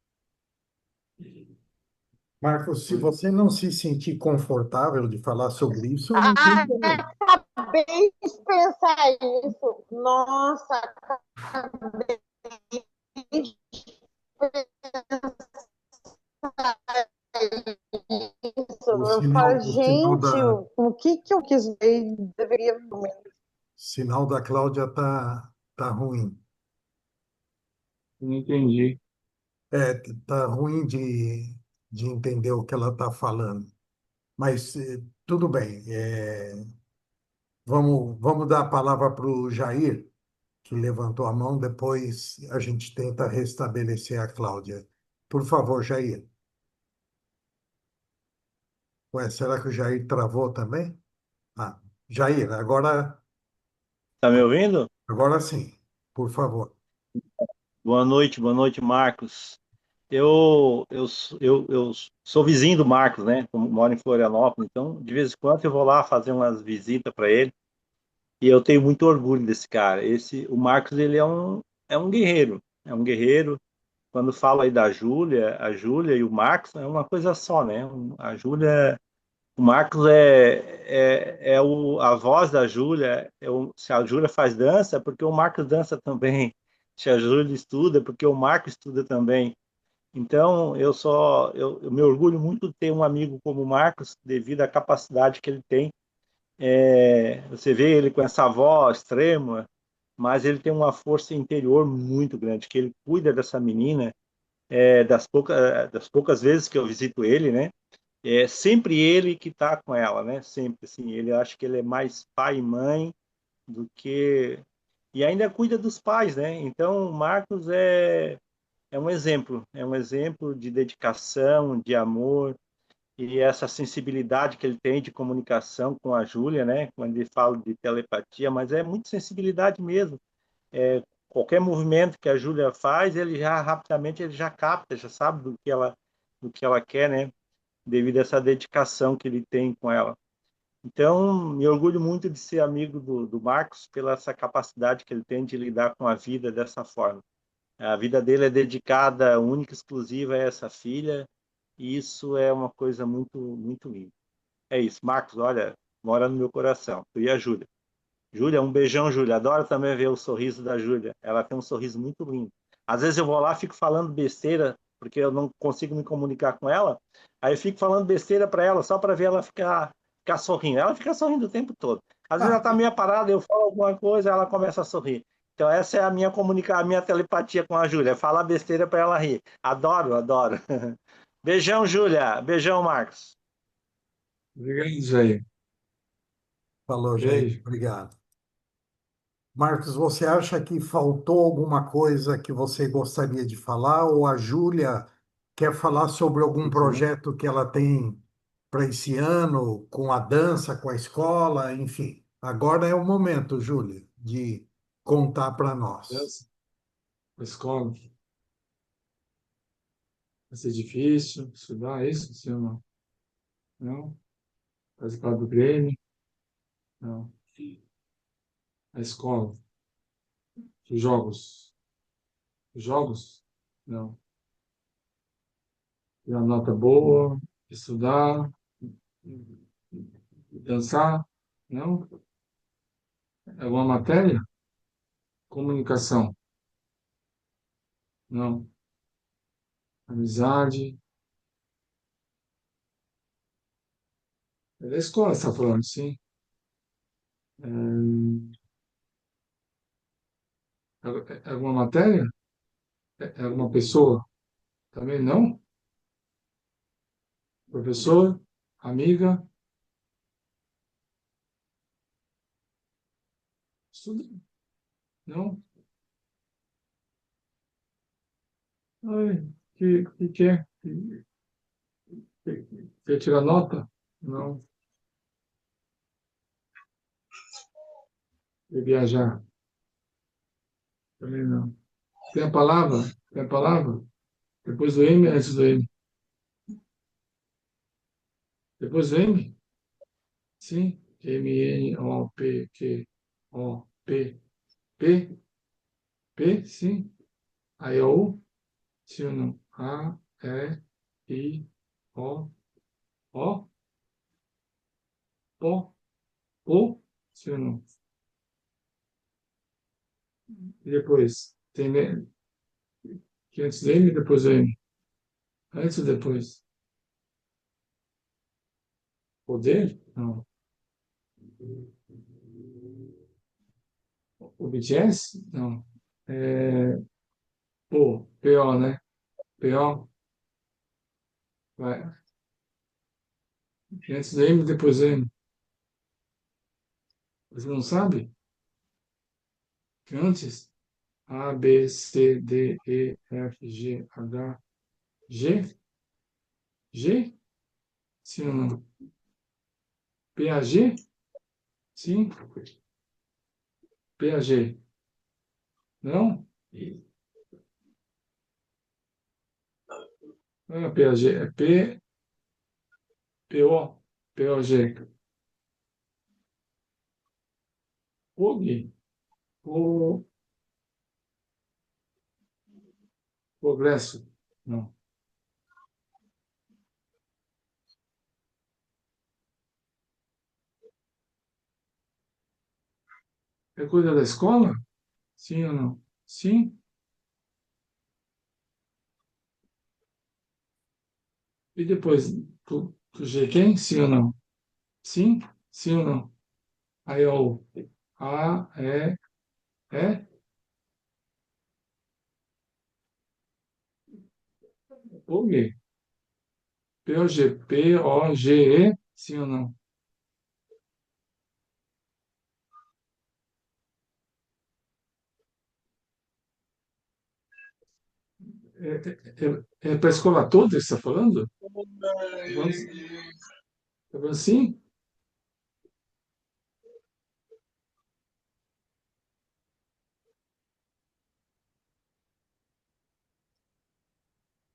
Speaker 4: Marcos, se você não se sentir confortável de falar sobre isso, não tem problema.
Speaker 9: Acabei de pensar isso. Nossa, acabei de pensar isso.
Speaker 4: O
Speaker 9: Eu
Speaker 4: sinal,
Speaker 9: falo,
Speaker 4: o sinal
Speaker 9: gente,
Speaker 4: da,
Speaker 9: o que eu quis ver deveria.
Speaker 4: sinal da Cláudia tá ruim.
Speaker 6: Não entendi.
Speaker 4: Tá ruim de entender o que ela está falando. Mas tudo bem. Vamos dar a palavra para o Jair, que levantou a mão, depois a gente tenta restabelecer a Cláudia. Por favor, Jair. Ué, será que o Jair travou também? Jair,
Speaker 16: Tá me ouvindo?
Speaker 4: agora sim, por favor.
Speaker 16: Boa noite, Marcos. Eu sou vizinho do Marcos, né? Eu moro em Florianópolis, então de vez em quando eu vou lá fazer umas visitas para ele e eu tenho muito orgulho desse cara. O Marcos, ele é um guerreiro, é um guerreiro. Quando fala aí da Júlia, a Júlia e o Marcos é uma coisa só, né? O Marcos a voz da Júlia. Se a Júlia faz dança, é porque o Marcos dança também. Se a Júlia estuda, é porque o Marcos estuda também. Então, eu me orgulho muito de ter um amigo como o Marcos, devido à capacidade que ele tem Você vê ele com essa voz trêmula, mas ele tem uma força interior muito grande, que ele cuida dessa menina, das poucas vezes que eu visito ele, né? É sempre ele que está com ela, né? Sempre, assim, ele acha que ele é mais pai e mãe do que... E ainda cuida dos pais, né? Então, o Marcos é um exemplo de dedicação, de amor, e essa sensibilidade que ele tem de comunicação com a Júlia, né? Quando ele fala de telepatia, mas é muito sensibilidade mesmo. Qualquer movimento que a Júlia faz, ele já rapidamente ele já capta, já sabe do que ela quer, né? Devido a essa dedicação que ele tem com ela. Então, me orgulho muito de ser amigo do Marcos pela essa capacidade que ele tem de lidar com a vida dessa forma. A vida dele é dedicada, única e exclusiva a essa filha, e isso é uma coisa muito, muito linda. É isso, Marcos, olha, mora no meu coração. Tu e a Júlia. Júlia, um beijão, Júlia. Adoro também ver o sorriso da Júlia. Ela tem um sorriso muito lindo. Às vezes eu vou lá, fico falando besteira, porque eu não consigo me comunicar com ela. Aí eu fico falando besteira para ela, só para ver ela ficar sorrindo. Ela fica sorrindo o tempo todo. Às vezes ela está meio parada, eu falo alguma coisa, ela começa a sorrir. Então essa é a minha a minha telepatia com a Júlia, é falar besteira para ela rir. Adoro, adoro. Beijão, Júlia. Beijão, Marcos.
Speaker 6: Obrigado, Jair.
Speaker 4: Falou, Jair.
Speaker 6: Beijo.
Speaker 4: Obrigado. Marcos, você acha que faltou alguma coisa que você gostaria de falar? Ou a Júlia quer falar sobre algum projeto que ela tem para esse ano, com a dança, com a escola, enfim? Agora é o momento, Júlia, de contar para nós.
Speaker 6: Dança, a escola. Vai ser difícil estudar isso, sim ou não? Não? Participar do Grêmio? Não. A escola. Os jogos. Os jogos? Não. Ter uma nota boa, estudar, dançar? Não? É uma matéria? Comunicação? Não. Amizade? É da escola, você está falando, sim. É alguma matéria? É alguma pessoa? Também não? Professor? Amiga? Estuda? Não? Ai, que quer? Quer tirar nota? Não. Quer viajar? Também não. Tem a palavra? Tem a palavra? Depois do M, antes do M. Depois do M? Sim. M-N-O-P-Q-O-P. P? P? Sim. Aí é O? Sim ou não? A, E, I, O, O, O, O? Sim ou não? E depois? Tem que antes do M e depois do M. Antes ou depois? Poder? Não. O BTS? Não. É, PO, né? PO. Vai. Antes do M, depois do M. Você não sabe? Antes? A, B, C, D, E, F, G, H, G? G? Sim ou não? PAG? Sim. PAG? Não? Não é PAG, é PO, POG. POG? O progresso? Não. É coisa da escola? Sim ou não? Sim. E depois, tu G quem? Sim ou não? Sim? Sim ou não? Aí, ó, A, E, O, G. P-O-G, P-O-G-E, sim ou não? É para a escola toda que você está falando? Tá falando sim?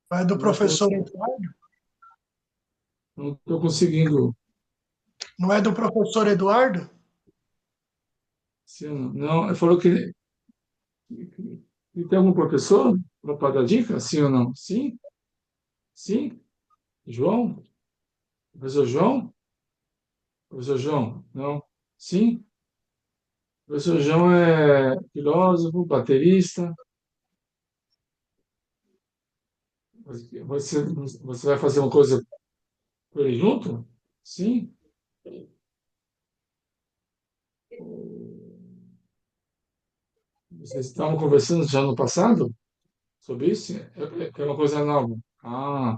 Speaker 8: Vai do
Speaker 6: Não estou
Speaker 8: professor Eduardo?
Speaker 6: não tô conseguindo.
Speaker 8: Não é do professor Eduardo?
Speaker 6: Sim ou não? Não, ele falou que tem algum professor para dar dica? Sim ou não? Sim? Sim? João? Professor João? Professor João? Não? Sim? Professor João é filósofo, baterista. Você vai fazer uma coisa com ele junto? Sim? Vocês estavam conversando já no passado sobre isso? É uma coisa nova. Ah,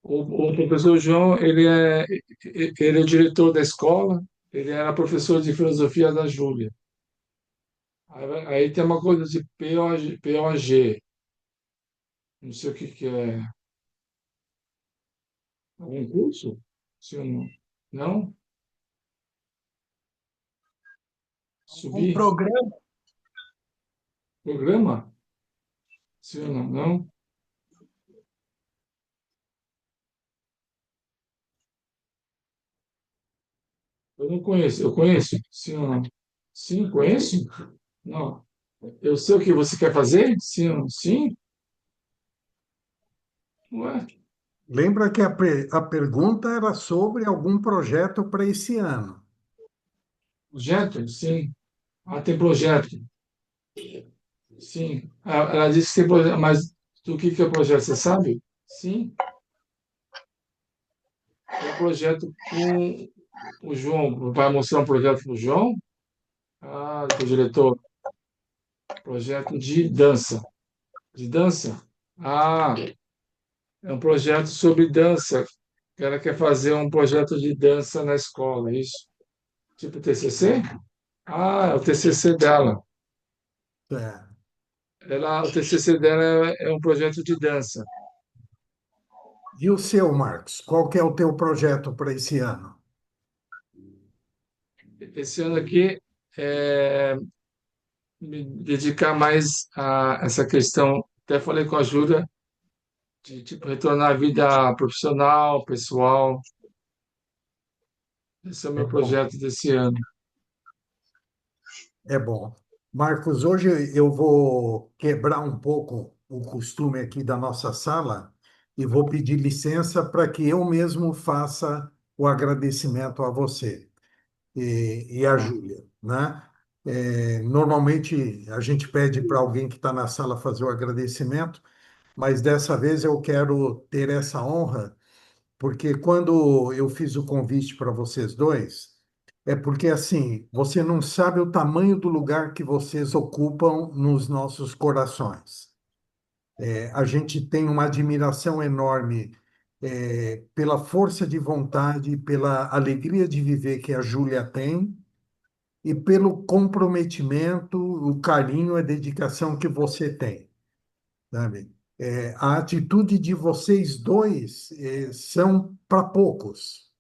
Speaker 6: o professor João, ele é o diretor da escola, ele era professor de filosofia da Júlia. Aí tem uma coisa de POG, não sei o que que é. Algum curso? Sim ou não? Não?
Speaker 8: Um
Speaker 6: Subir?
Speaker 8: programa?
Speaker 6: Programa? Sim ou não? Não? Eu não conheço. Eu conheço? Sim ou não? Sim, conheço? Não. Eu sei o que você quer fazer? Sim ou não? Sim? Ué?
Speaker 4: Lembra que a pergunta era sobre algum projeto para esse ano.
Speaker 6: Projeto? Sim. Ah, tem projeto. Sim. Ela disse que tem projeto, mas do que é o projeto, você sabe? Sim. É um projeto com o João. Vai mostrar um projeto para o João? Ah, para o diretor. Projeto de dança. De dança? Ah, é um projeto sobre dança. Ela quer fazer um projeto de dança na escola, é isso? Tipo TCC? Ah, é o TCC dela.
Speaker 4: É.
Speaker 6: O TCC dela é um projeto de dança.
Speaker 4: E o seu, Marcos? Qual que é o teu projeto para esse ano?
Speaker 6: Esse ano aqui é me dedicar mais a essa questão. Até falei com a Júlia de tipo retornar à vida profissional, pessoal. Esse é o
Speaker 4: É
Speaker 6: meu
Speaker 4: bom.
Speaker 6: projeto desse ano.
Speaker 4: É bom. Marcos, hoje eu vou quebrar um pouco o costume aqui da nossa sala e vou pedir licença para que eu mesmo faça o agradecimento a você e a
Speaker 6: Tá.
Speaker 4: Júlia, né? Normalmente a gente pede para alguém que está na sala fazer o agradecimento, mas dessa vez eu quero ter essa honra porque quando eu fiz o convite para vocês dois, é porque assim, você não sabe o tamanho do lugar que vocês ocupam nos nossos corações. A gente tem uma admiração enorme, pela força de vontade, pela alegria de viver que a Júlia tem e pelo comprometimento, o carinho, a dedicação que você tem, sabe? A atitude de vocês dois são para poucos,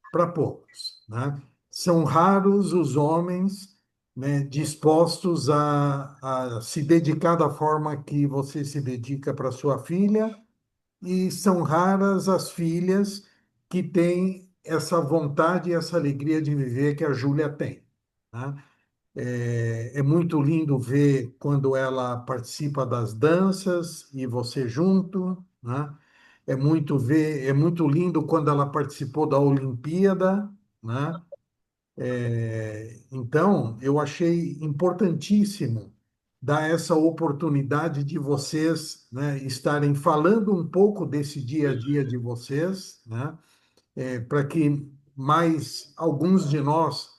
Speaker 4: né? São raros os homens, né, dispostos a se dedicar da forma que você se dedica para sua filha, e são raras as filhas que têm essa vontade e essa alegria de viver que a Júlia tem, né? É muito lindo ver quando ela participa das danças e você junto, né? É muito lindo quando ela participou da Olimpíada, né? Então, eu achei importantíssimo dar essa oportunidade de vocês, né, estarem falando um pouco desse dia a dia de vocês, né? Para que mais alguns de nós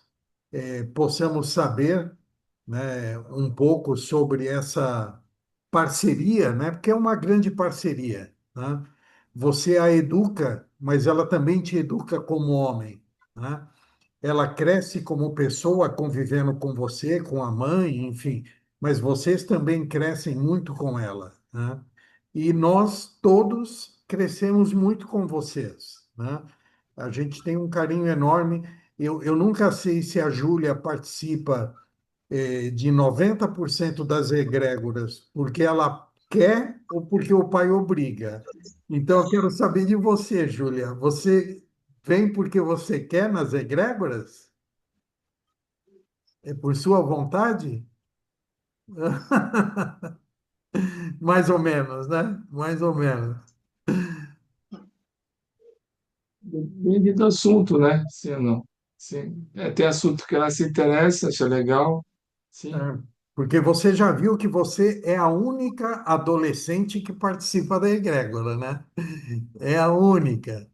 Speaker 4: possamos saber, né, um pouco sobre essa parceria, né, porque é uma grande parceria, né? Você a educa, mas ela também te educa como homem, né? Ela cresce como pessoa convivendo com você, com a mãe, enfim, mas vocês também crescem muito com ela, né? E nós todos crescemos muito com vocês, né? A gente tem um carinho enorme. Eu nunca sei se a Júlia participa de 90% das egrégoras porque ela quer ou porque o pai obriga. Então, eu quero saber de você, Júlia. Você vem porque você quer nas egrégoras? É por sua vontade? Mais ou menos, né? Mais ou menos.
Speaker 6: Depende do assunto, né? Sim ou não? Sim. Tem assunto que ela se interessa, acha legal. Sim.
Speaker 4: É, porque você já viu que você é a única adolescente que participa da egrégora, né? É a única.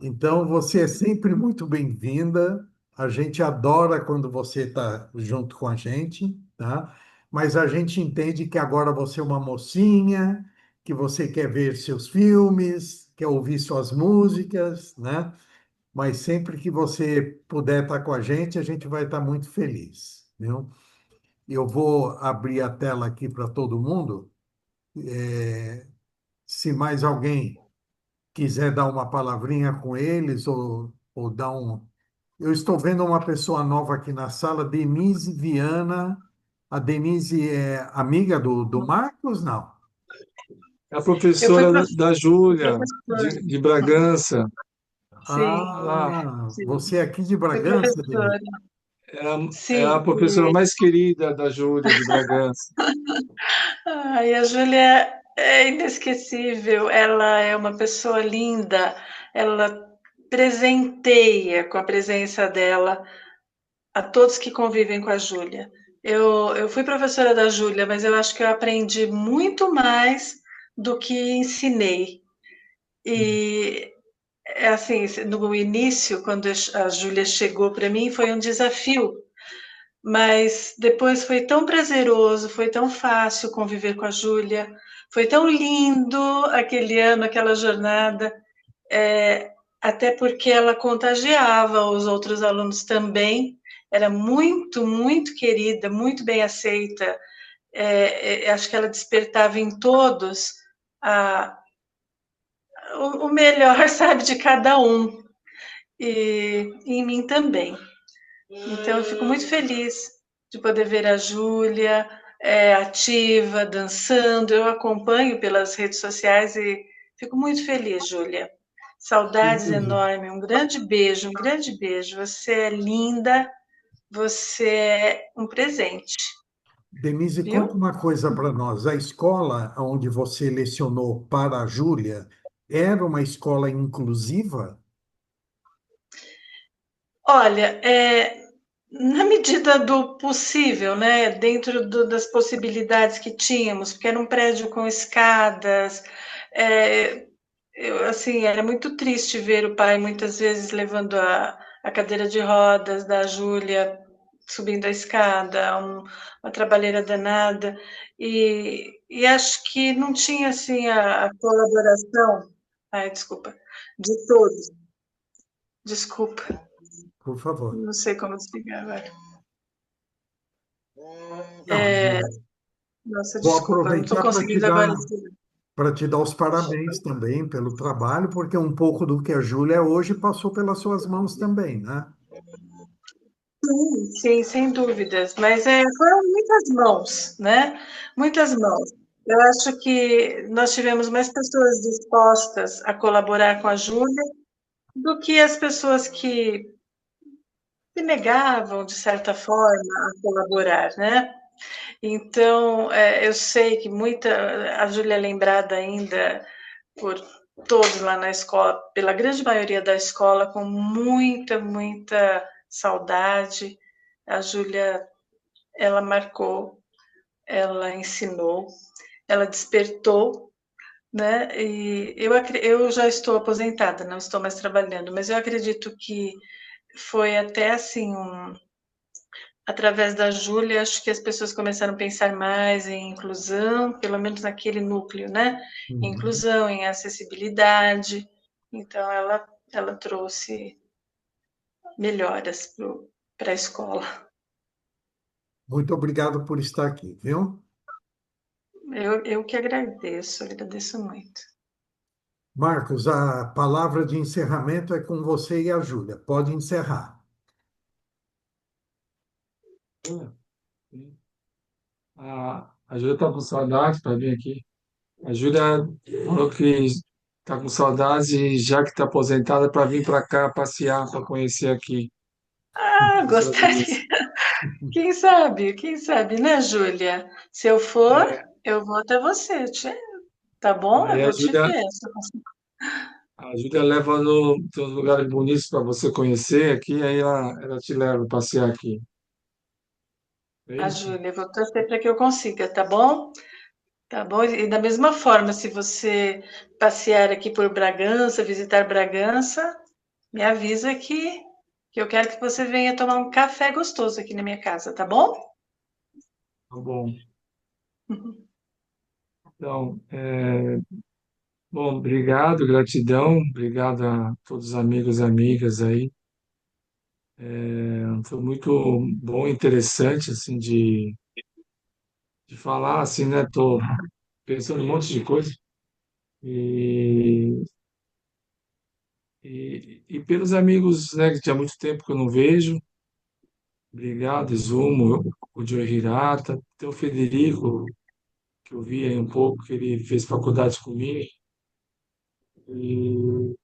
Speaker 4: Então, você é sempre muito bem-vinda. A gente adora quando você está junto com a gente, tá? Mas a gente entende que agora você é uma mocinha, que você quer ver seus filmes, quer ouvir suas músicas, né? Mas sempre que você puder estar com a gente vai estar muito feliz, viu? Eu vou abrir a tela aqui para todo mundo. Se mais alguém quiser dar uma palavrinha com eles ou dar um. Eu estou vendo uma pessoa nova aqui na sala, Denise Viana. A Denise é amiga do Marcos? Não.
Speaker 6: É a
Speaker 9: Eu fui
Speaker 6: professora da Júlia,
Speaker 9: professora.
Speaker 6: de Bragança.
Speaker 9: Sim,
Speaker 6: Ah,
Speaker 9: sim.
Speaker 4: Você é aqui de
Speaker 9: Fui
Speaker 4: Bragança,
Speaker 9: professora.
Speaker 4: Denise?
Speaker 6: é a
Speaker 9: Sim,
Speaker 6: professora mais querida da Júlia, de Bragança.
Speaker 9: ai, a Júlia é inesquecível, ela é uma pessoa linda, ela presenteia com a presença dela a todos que convivem com a Júlia. Eu fui professora da Júlia, mas eu acho que eu aprendi muito mais do que ensinei. E é assim, no início, quando a Júlia chegou para mim, foi um desafio, mas depois foi tão prazeroso, foi tão fácil conviver com a Júlia, foi tão lindo aquele ano, aquela jornada, até porque ela contagiava os outros alunos também, era muito, muito querida, muito bem aceita, acho que ela despertava em todos a, o melhor, sabe, de cada um, e em mim também. Então, eu fico muito feliz de poder ver a Júlia ativa, dançando. Eu acompanho pelas redes sociais e fico muito feliz, Júlia. Saudades enormes. Um grande beijo, um grande beijo. Você é linda, você é um presente,
Speaker 4: Denise, conta
Speaker 9: viu?
Speaker 4: uma coisa para nós. A escola onde você lecionou para a Júlia era uma escola inclusiva?
Speaker 9: Olha, na medida do possível, né, dentro das possibilidades que tínhamos, porque era um prédio com escadas, assim, era muito triste ver o pai muitas vezes levando a cadeira de rodas da Júlia, subindo a escada, uma trabalheira danada, e acho que não tinha, assim, a colaboração, ai, desculpa, de todos. Desculpa,
Speaker 4: Por favor.
Speaker 9: não sei como desligar agora.
Speaker 4: Não,
Speaker 9: Nossa,
Speaker 4: vou
Speaker 9: desculpa, não estou
Speaker 4: aproveitar
Speaker 9: conseguindo agora desligar.
Speaker 4: para te dar os parabéns também pelo trabalho, porque um pouco do que a Júlia é hoje passou pelas suas mãos também, né?
Speaker 9: Sim, sim, sem dúvidas, mas foram muitas mãos, né? Muitas mãos. Eu acho que nós tivemos mais pessoas dispostas a colaborar com a Júlia do que as pessoas que se negavam, de certa forma, a colaborar, né? Então, eu sei que a Júlia é lembrada ainda por todos lá na escola, pela grande maioria da escola, com muita, muita saudade. A Júlia, ela marcou, ela ensinou, ela despertou, né? E eu já estou aposentada, não estou mais trabalhando, mas eu acredito que foi até assim
Speaker 17: através da Júlia, acho que as pessoas começaram a pensar mais em inclusão, pelo menos naquele núcleo, né? Em inclusão, em acessibilidade. Então, ela trouxe melhoras para a escola.
Speaker 4: Muito obrigado por estar aqui, viu?
Speaker 17: Eu que agradeço muito.
Speaker 4: Marcos, a palavra de encerramento é com você e a Júlia. Pode encerrar.
Speaker 6: A Júlia está com saudade para vir aqui. A Júlia falou que está com saudades e já que está aposentada para vir para cá passear, para conhecer aqui.
Speaker 17: Gostaria. Quem sabe, né, Júlia? Se eu for, eu vou até você, tá bom?
Speaker 6: Aí
Speaker 17: Eu
Speaker 6: a
Speaker 17: vou te
Speaker 6: Júlia,
Speaker 17: ver.
Speaker 6: a Júlia leva tem uns lugares bonitos para você conhecer aqui, aí ela te leva a passear aqui. É
Speaker 17: A
Speaker 6: isso?
Speaker 17: Júlia, eu vou torcer para que eu consiga, tá bom? Tá bom? E da mesma forma, se você passear aqui por Bragança, visitar Bragança, me avisa que eu quero que você venha tomar um café gostoso aqui na minha casa, tá bom?
Speaker 6: Tá bom. Então, bom, obrigado, gratidão, obrigado a todos os amigos e amigas aí. Foi muito bom, interessante, assim, de falar, assim, né? Tô pensando em um monte de coisa. E, e pelos amigos, né, que tinha muito tempo que eu não vejo. Obrigado, Izumo, o Joe Hirata, tem o Federico, que eu vi aí um pouco, que ele fez faculdade comigo. E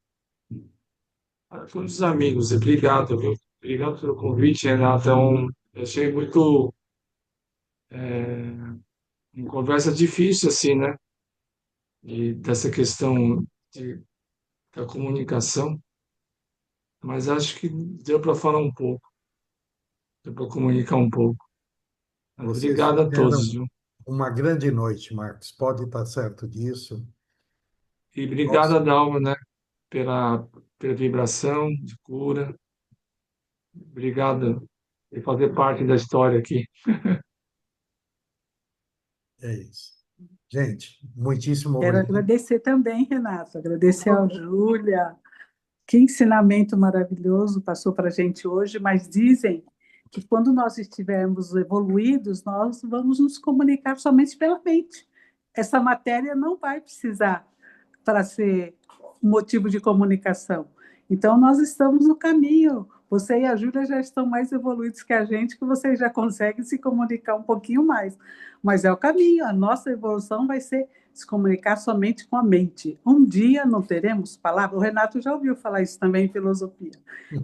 Speaker 6: a todos os amigos, obrigado, viu? Obrigado pelo convite, Renato. Eu achei muito uma conversa difícil, assim, né? Dessa questão da comunicação, mas acho que deu para falar um pouco, deu para comunicar um pouco. Mas
Speaker 4: Vocês
Speaker 6: obrigado a
Speaker 4: fizeram
Speaker 6: todos, viu?
Speaker 4: uma grande noite, Marcos. Pode estar certo disso.
Speaker 6: E obrigado
Speaker 4: Nós,
Speaker 6: a Dalma, né? Pela vibração de cura. Obrigado por fazer parte da história aqui.
Speaker 4: é isso. Gente, muitíssimo
Speaker 2: Quero
Speaker 4: obrigado.
Speaker 2: agradecer também, Renato, agradecer a Júlia. Que ensinamento maravilhoso passou para a gente hoje, mas dizem que quando nós estivermos evoluídos, nós vamos nos comunicar somente pela mente. Essa matéria não vai precisar para ser motivo de comunicação. Então, nós estamos no caminho. Você e a Júlia já estão mais evoluídos que a gente, que vocês já conseguem se comunicar um pouquinho mais. Mas é o caminho, a nossa evolução vai ser se comunicar somente com a mente. Um dia não teremos palavras. O Renato já ouviu falar isso também em filosofia,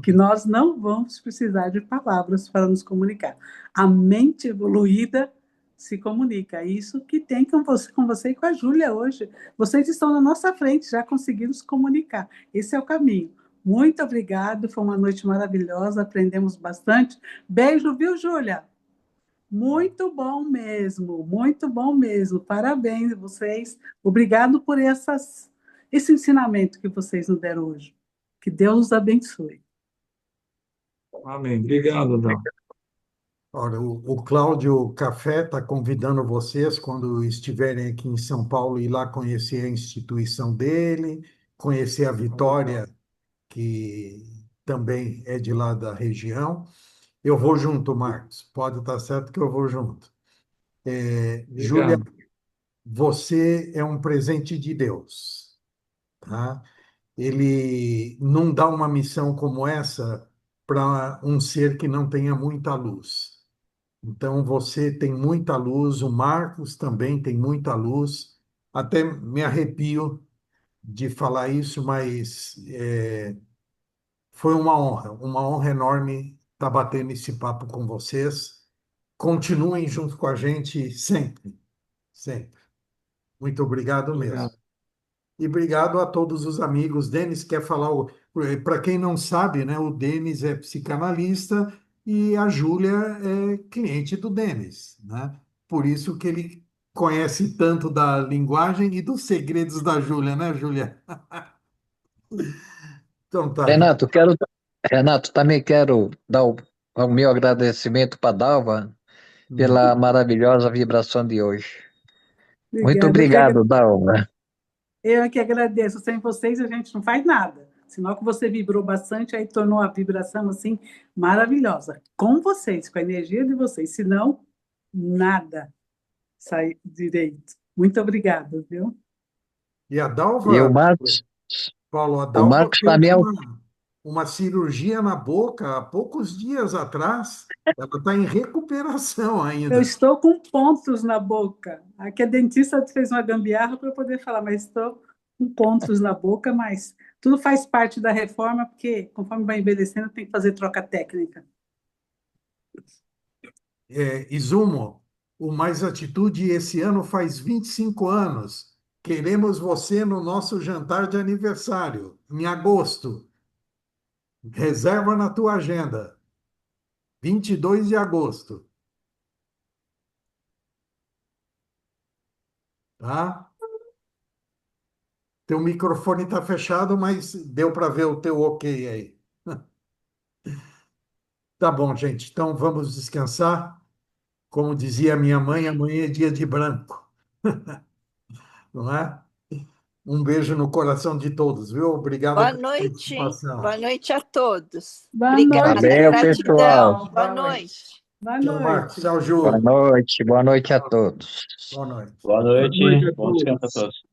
Speaker 2: que nós não vamos precisar de palavras para nos comunicar. A mente evoluída se comunica. Isso que tem com você e com a Júlia hoje. Vocês estão na nossa frente, já conseguiram se comunicar. Esse é o caminho. Muito obrigado, foi uma noite maravilhosa, aprendemos bastante. Beijo, viu, Júlia? Muito bom mesmo, muito bom mesmo. Parabéns a vocês. Obrigado por esse ensinamento que vocês nos deram hoje. Que Deus os abençoe.
Speaker 6: Amém. Obrigado, Dalma.
Speaker 4: Ora, o Cláudio Café está convidando vocês, quando estiverem aqui em São Paulo, ir lá conhecer a instituição dele, conhecer a Vitória, que também é de lá da região. Eu vou junto, Marcos. Pode estar certo que eu vou junto. Júlia,
Speaker 6: Obrigado.
Speaker 4: você é um presente de Deus, tá? Ele não dá uma missão como essa para um ser que não tenha muita luz. Então, você tem muita luz, o Marcos também tem muita luz. Até me arrepio de falar isso, mas foi uma honra enorme estar batendo esse papo com vocês. Continuem junto com a gente sempre, sempre. Muito obrigado mesmo.
Speaker 6: Obrigado.
Speaker 4: E obrigado a todos os amigos. Denis quer falar, para quem não sabe, né, o Denis é psicanalista e a Júlia é cliente do Denis, né? Por isso que ele conhece tanto da linguagem e dos segredos da Júlia, né, Júlia? Então tá, gente.
Speaker 10: Renato, também quero dar o meu agradecimento para a Dalva pela maravilhosa vibração de hoje. Muito
Speaker 2: Obrigada.
Speaker 10: obrigado, Dalva.
Speaker 2: Eu é que agradeço. Sem vocês a gente não faz nada. Sinal que você vibrou bastante, aí tornou a vibração assim maravilhosa. Com vocês, com a energia de vocês. Senão, nada sai direito. Muito obrigada, viu?
Speaker 4: E a
Speaker 10: E o
Speaker 4: Dalva,
Speaker 10: Marcos,
Speaker 4: Paulo, a
Speaker 10: o
Speaker 4: Dalva
Speaker 10: Marcos
Speaker 4: fez
Speaker 10: também é o...
Speaker 4: uma cirurgia na boca há poucos dias atrás. Ela está em recuperação
Speaker 2: Eu
Speaker 4: ainda.
Speaker 2: estou com pontos na boca. Aqui a dentista fez uma gambiarra para eu poder falar, mas estou com pontos na boca, mas tudo faz parte da reforma, porque conforme vai envelhecendo, tem que fazer troca técnica.
Speaker 4: Izumo, o Mais Atitude esse ano faz 25 anos. Queremos você no nosso jantar de aniversário, em agosto. Reserva na tua agenda. 22 de agosto. Tá? Teu microfone está fechado, mas deu para ver o teu ok aí. Tá bom, gente. Então vamos descansar. Como dizia minha mãe, amanhã é dia de branco. Não é? Um beijo no coração de todos, viu? Obrigado
Speaker 14: Boa
Speaker 4: pela
Speaker 14: noite, hein?
Speaker 4: participação.
Speaker 14: Boa noite a todos.
Speaker 2: Boa
Speaker 14: Obrigada,
Speaker 2: noite.
Speaker 10: Valeu, pessoal.
Speaker 14: gratidão. Boa noite.
Speaker 2: Boa
Speaker 4: Tchau, Marcos.
Speaker 2: noite.
Speaker 4: Tchau,
Speaker 10: Boa
Speaker 4: Júlio.
Speaker 10: noite a todos.
Speaker 4: Boa noite.
Speaker 18: Boa
Speaker 6: Boa noite
Speaker 18: noite,
Speaker 6: a
Speaker 18: bom descanso a
Speaker 6: todos.
Speaker 18: todos.